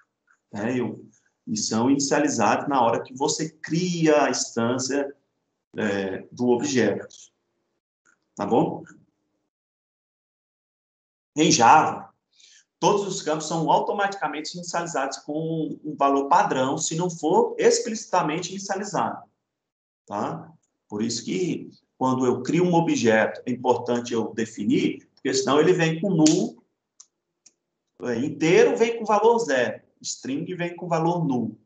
Speaker 1: E são inicializados na hora que você cria a instância do objeto. Tá bom? Em Java, todos os campos são automaticamente inicializados com um valor padrão, se não for explicitamente inicializado. Tá? Por isso que, quando eu crio um objeto, é importante eu definir, porque senão ele vem com null, inteiro vem com valor 0, string vem com valor null,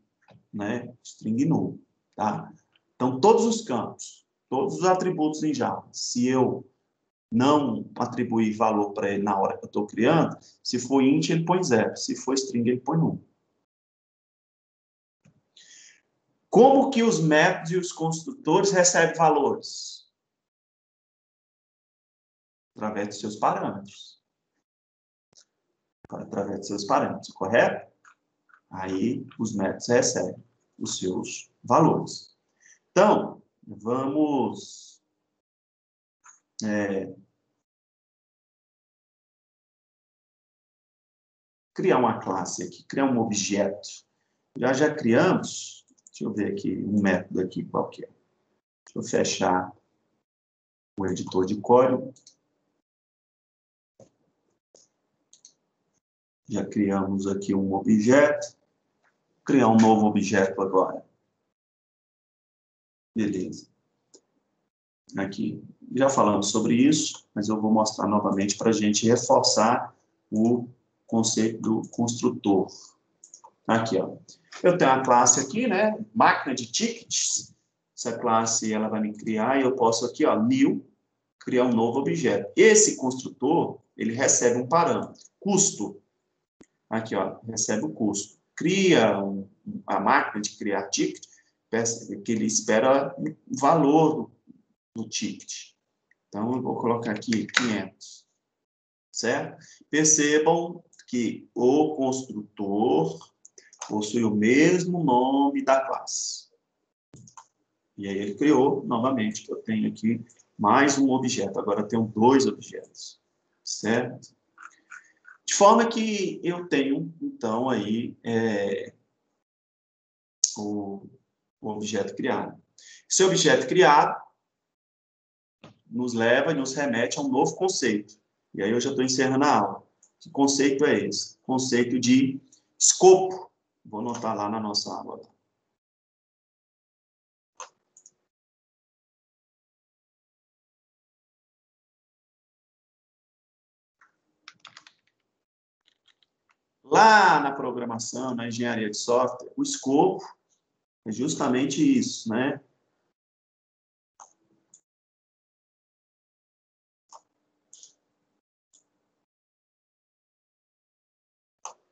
Speaker 1: né? String null, tá? Então, todos os campos, todos os atributos em Java, se eu não atribuir valor para ele na hora que eu estou criando, se for int, ele põe 0, se for string, ele põe null. Como que os métodos e os construtores recebem valores? Através dos seus parâmetros. Através dos seus parâmetros, correto? Aí, os métodos recebem os seus valores. Então, vamos criar uma classe aqui, criar um objeto. Já criamos, deixa eu ver aqui, um método aqui qualquer. Deixa eu fechar o editor de código. Já criamos aqui um objeto. Vou criar um novo objeto agora. Beleza. Aqui, já falamos sobre isso, mas eu vou mostrar novamente para a gente reforçar o conceito do construtor. Aqui, ó. Eu tenho uma classe aqui, né? Máquina de tickets. Essa classe, ela vai me criar e eu posso aqui, ó, new, criar um novo objeto. Esse construtor, ele recebe um parâmetro, custo. Aqui, ó, recebe o custo. Cria a máquina de criar ticket, que ele espera o valor do ticket. Então, eu vou colocar aqui 500. Certo? Percebam que o construtor possui o mesmo nome da classe. E aí ele criou, novamente, que eu tenho aqui mais um objeto. Agora eu tenho 2 objetos. Certo? De forma que eu tenho, então, aí o objeto criado. Esse objeto criado nos leva e nos remete a um novo conceito. E aí eu já estou encerrando a aula. Que conceito é esse? Conceito de escopo. Vou anotar lá na nossa aula. Lá na programação, na engenharia de software, o escopo é justamente isso, né?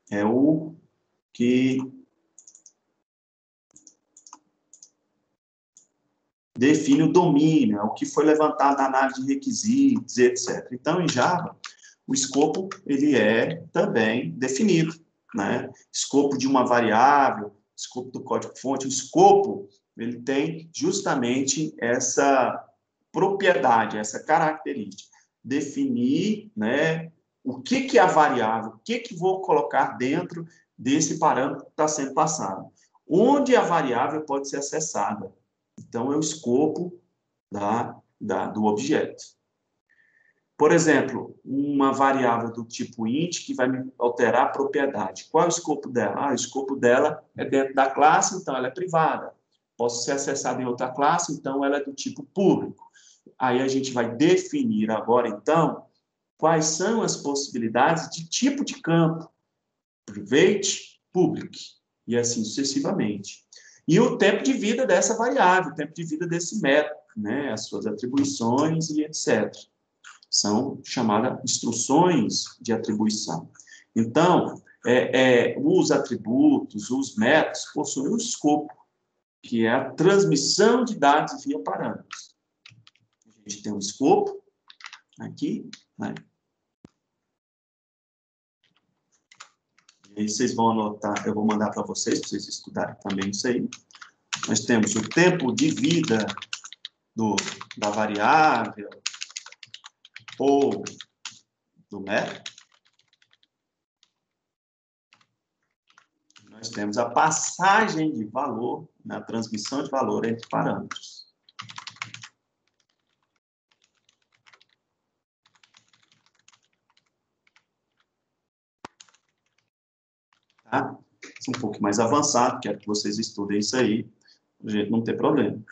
Speaker 1: É o que define o domínio, é o que foi levantado na análise de requisitos, etc. Então, em Java, o escopo ele é também definido, né? Escopo de uma variável, escopo do código-fonte, o escopo ele tem justamente essa propriedade, essa característica, definir, né, o que é a variável, o que vou colocar dentro desse parâmetro que está sendo passado, onde a variável pode ser acessada. Então, é o escopo do objeto. Por exemplo, uma variável do tipo int que vai me alterar a propriedade. Qual é o escopo dela? O escopo dela é dentro da classe, então ela é privada. Posso ser acessada em outra classe, então ela é do tipo público. Aí a gente vai definir agora, então, quais são as possibilidades de tipo de campo. Private, public, e assim sucessivamente. E o tempo de vida dessa variável, o tempo de vida desse método, né, as suas atribuições e etc. São chamadas instruções de atribuição. Então, os atributos, os métodos, possuem um escopo, que é a transmissão de dados via parâmetros. A gente tem um escopo aqui, né? E aí vocês vão anotar, eu vou mandar para vocês estudarem também isso aí. Nós temos o tempo de vida da variável ou do método. Nós temos a passagem de valor, a transmissão de valor entre parâmetros. Tá? Um pouco mais avançado, quero que vocês estudem isso aí, para a gente não ter problema.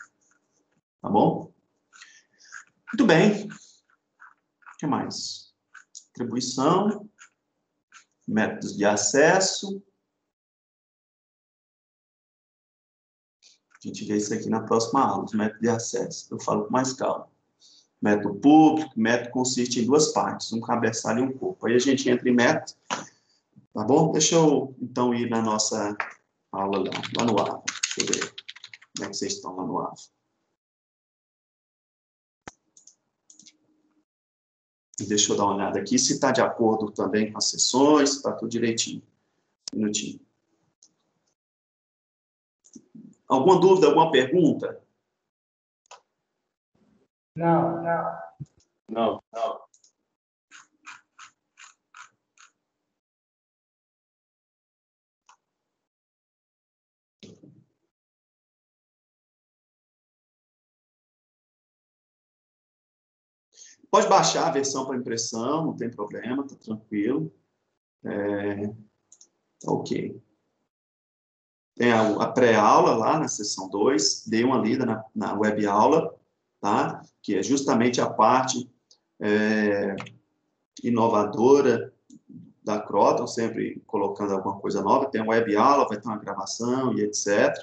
Speaker 1: Tá bom? Muito bem. O que mais? Atribuição, métodos de acesso. A gente vê isso aqui na próxima aula, os métodos de acesso. Eu falo com mais calma. Método público, método consiste em duas partes, um cabeçalho e um corpo. Aí a gente entra em método, tá bom? Deixa eu, então, ir na nossa aula lá no AVA. Deixa eu ver como é que vocês estão lá no AVA. Deixa eu dar uma olhada aqui, se está de acordo também com as sessões, se está tudo direitinho. Um minutinho. Alguma dúvida, alguma pergunta?
Speaker 2: Não.
Speaker 6: Não.
Speaker 1: Pode baixar a versão para impressão, não tem problema, tá tranquilo. Tá ok. Tem a pré-aula lá na sessão 2, dei uma lida na web-aula, tá? Que é justamente a parte inovadora da Croton, sempre colocando alguma coisa nova. Tem a web-aula, vai ter uma gravação e etc.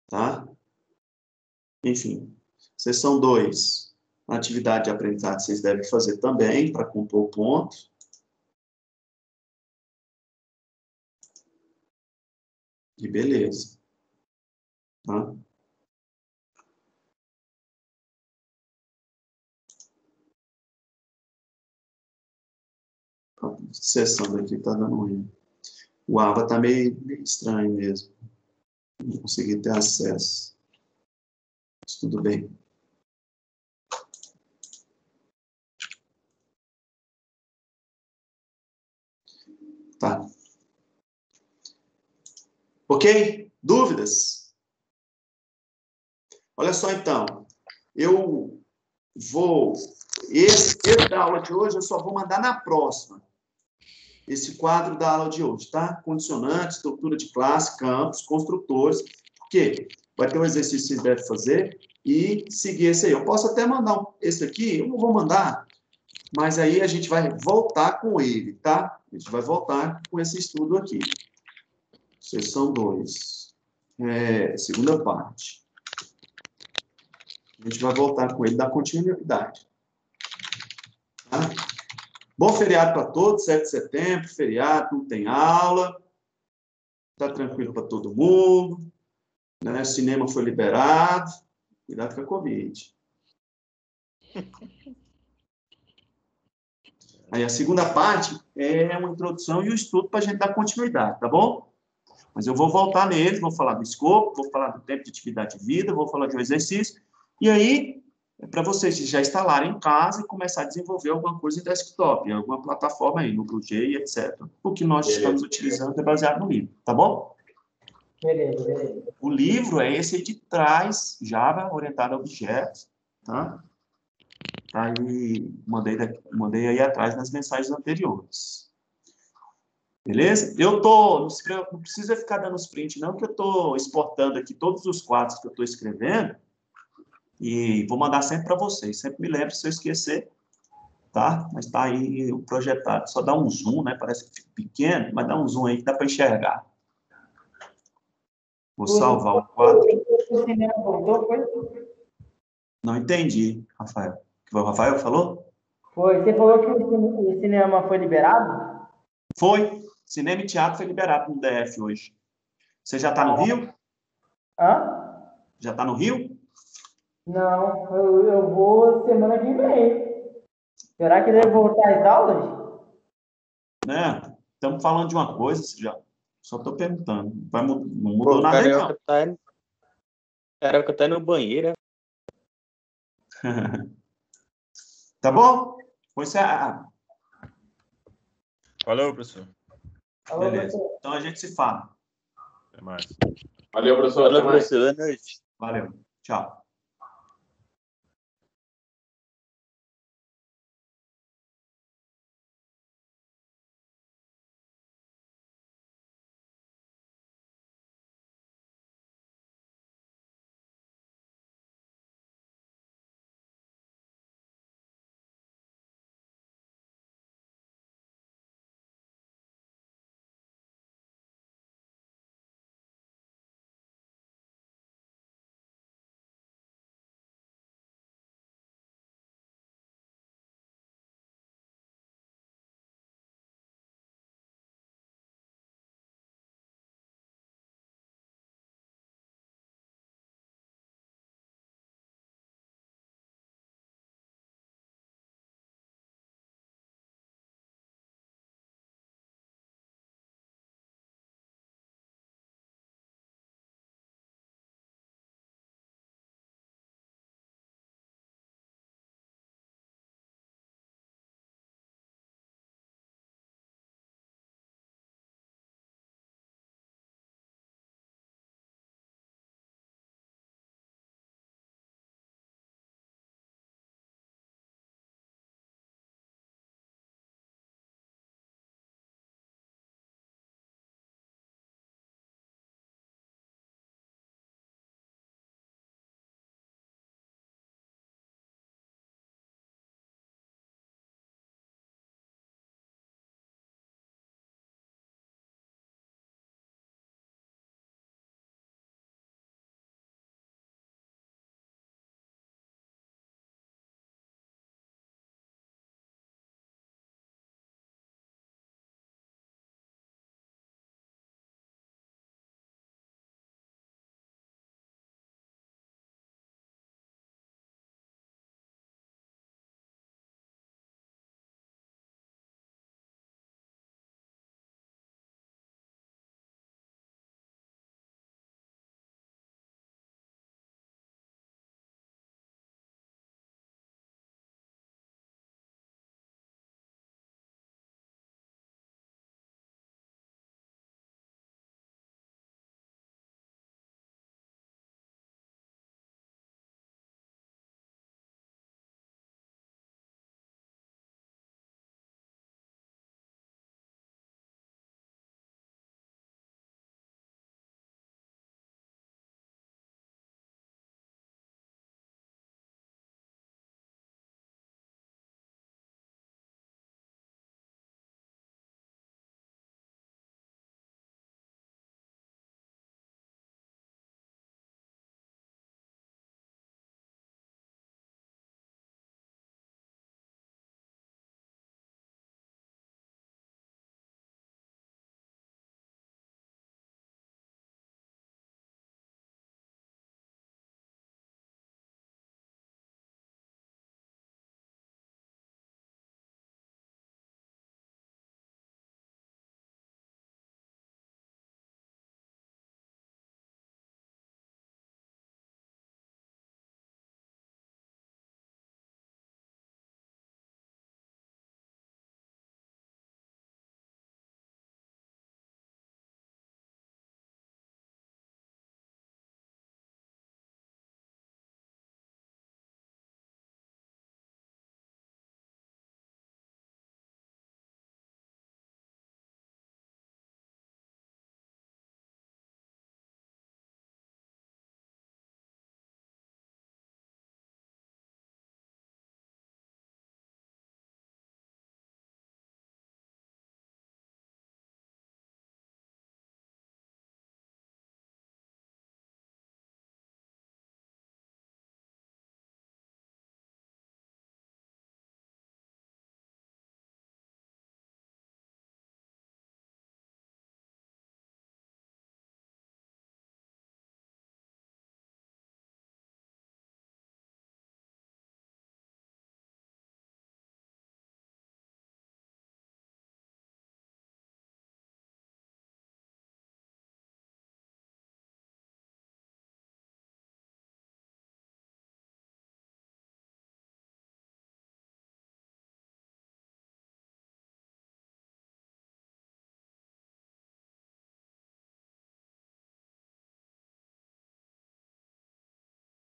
Speaker 1: Tá? Enfim, sessão 2. A atividade de aprendizagem vocês devem fazer também para compor o ponto. E beleza. Tá? Acessando aqui, tá dando ruim. O AVA tá meio estranho mesmo. Não consegui ter acesso. Mas tudo bem. Tá. Ok? Dúvidas? Olha só, então. Eu vou... Esse da aula de hoje eu só vou mandar na próxima. Esse quadro da aula de hoje, tá? Condicionantes, estrutura de classe, campos, construtores. Por quê? Vai ter um exercício que vocês devem fazer e seguir esse aí. Eu posso até mandar esse aqui, eu não vou mandar, mas aí a gente vai voltar com ele, tá? A gente vai voltar com esse estudo aqui. Seção 2. Segunda parte. A gente vai voltar com ele da continuidade. Tá? Bom feriado para todos, 7 de setembro, feriado, não tem aula. Tá tranquilo para todo mundo. Né? O cinema foi liberado. Cuidado com a Covid. Aí a segunda parte é uma introdução e o estudo para a gente dar continuidade, tá bom? Mas eu vou voltar neles, vou falar do escopo, vou falar do tempo de atividade de vida, vou falar de um exercício. E aí, é para vocês já instalarem em casa e começar a desenvolver alguma coisa em desktop, em alguma plataforma aí, no BlueJ, etc. O que nós estamos utilizando é baseado no livro, tá bom?
Speaker 2: Beleza.
Speaker 1: O livro é esse aí de trás, Java orientado a objetos, tá? Tá aí, mandei aí atrás nas mensagens anteriores. Beleza? Não precisa ficar dando os print não, que eu estou exportando aqui todos os quadros que eu estou escrevendo e vou mandar sempre para vocês. Sempre me lembre se eu esquecer, tá? Mas tá aí o projetado. Só dá um zoom, né? Parece que fica pequeno, mas dá um zoom aí que dá para enxergar. Vou salvar o quadro.
Speaker 2: O cinema voltou, foi?
Speaker 1: Não entendi, Rafael. O que o Rafael falou?
Speaker 2: Foi. Você falou que o cinema foi liberado?
Speaker 1: Foi. Cinema e teatro foi liberado no DF hoje. Você já está no Rio?
Speaker 2: Hã?
Speaker 1: Já está no Rio?
Speaker 2: Não, eu vou semana que vem. Será que deve voltar às aulas?
Speaker 1: Né? Estamos falando de uma coisa, só estou perguntando. Não mudou nada aí, não.
Speaker 8: Era que tá no banheiro.
Speaker 1: Tá bom? Pois é.
Speaker 5: Valeu, professor.
Speaker 1: Beleza. Então a gente se fala.
Speaker 5: Até mais.
Speaker 6: Valeu, professor.
Speaker 8: Valeu,
Speaker 6: Até mais.
Speaker 8: professor. Boa noite.
Speaker 1: Valeu. Tchau.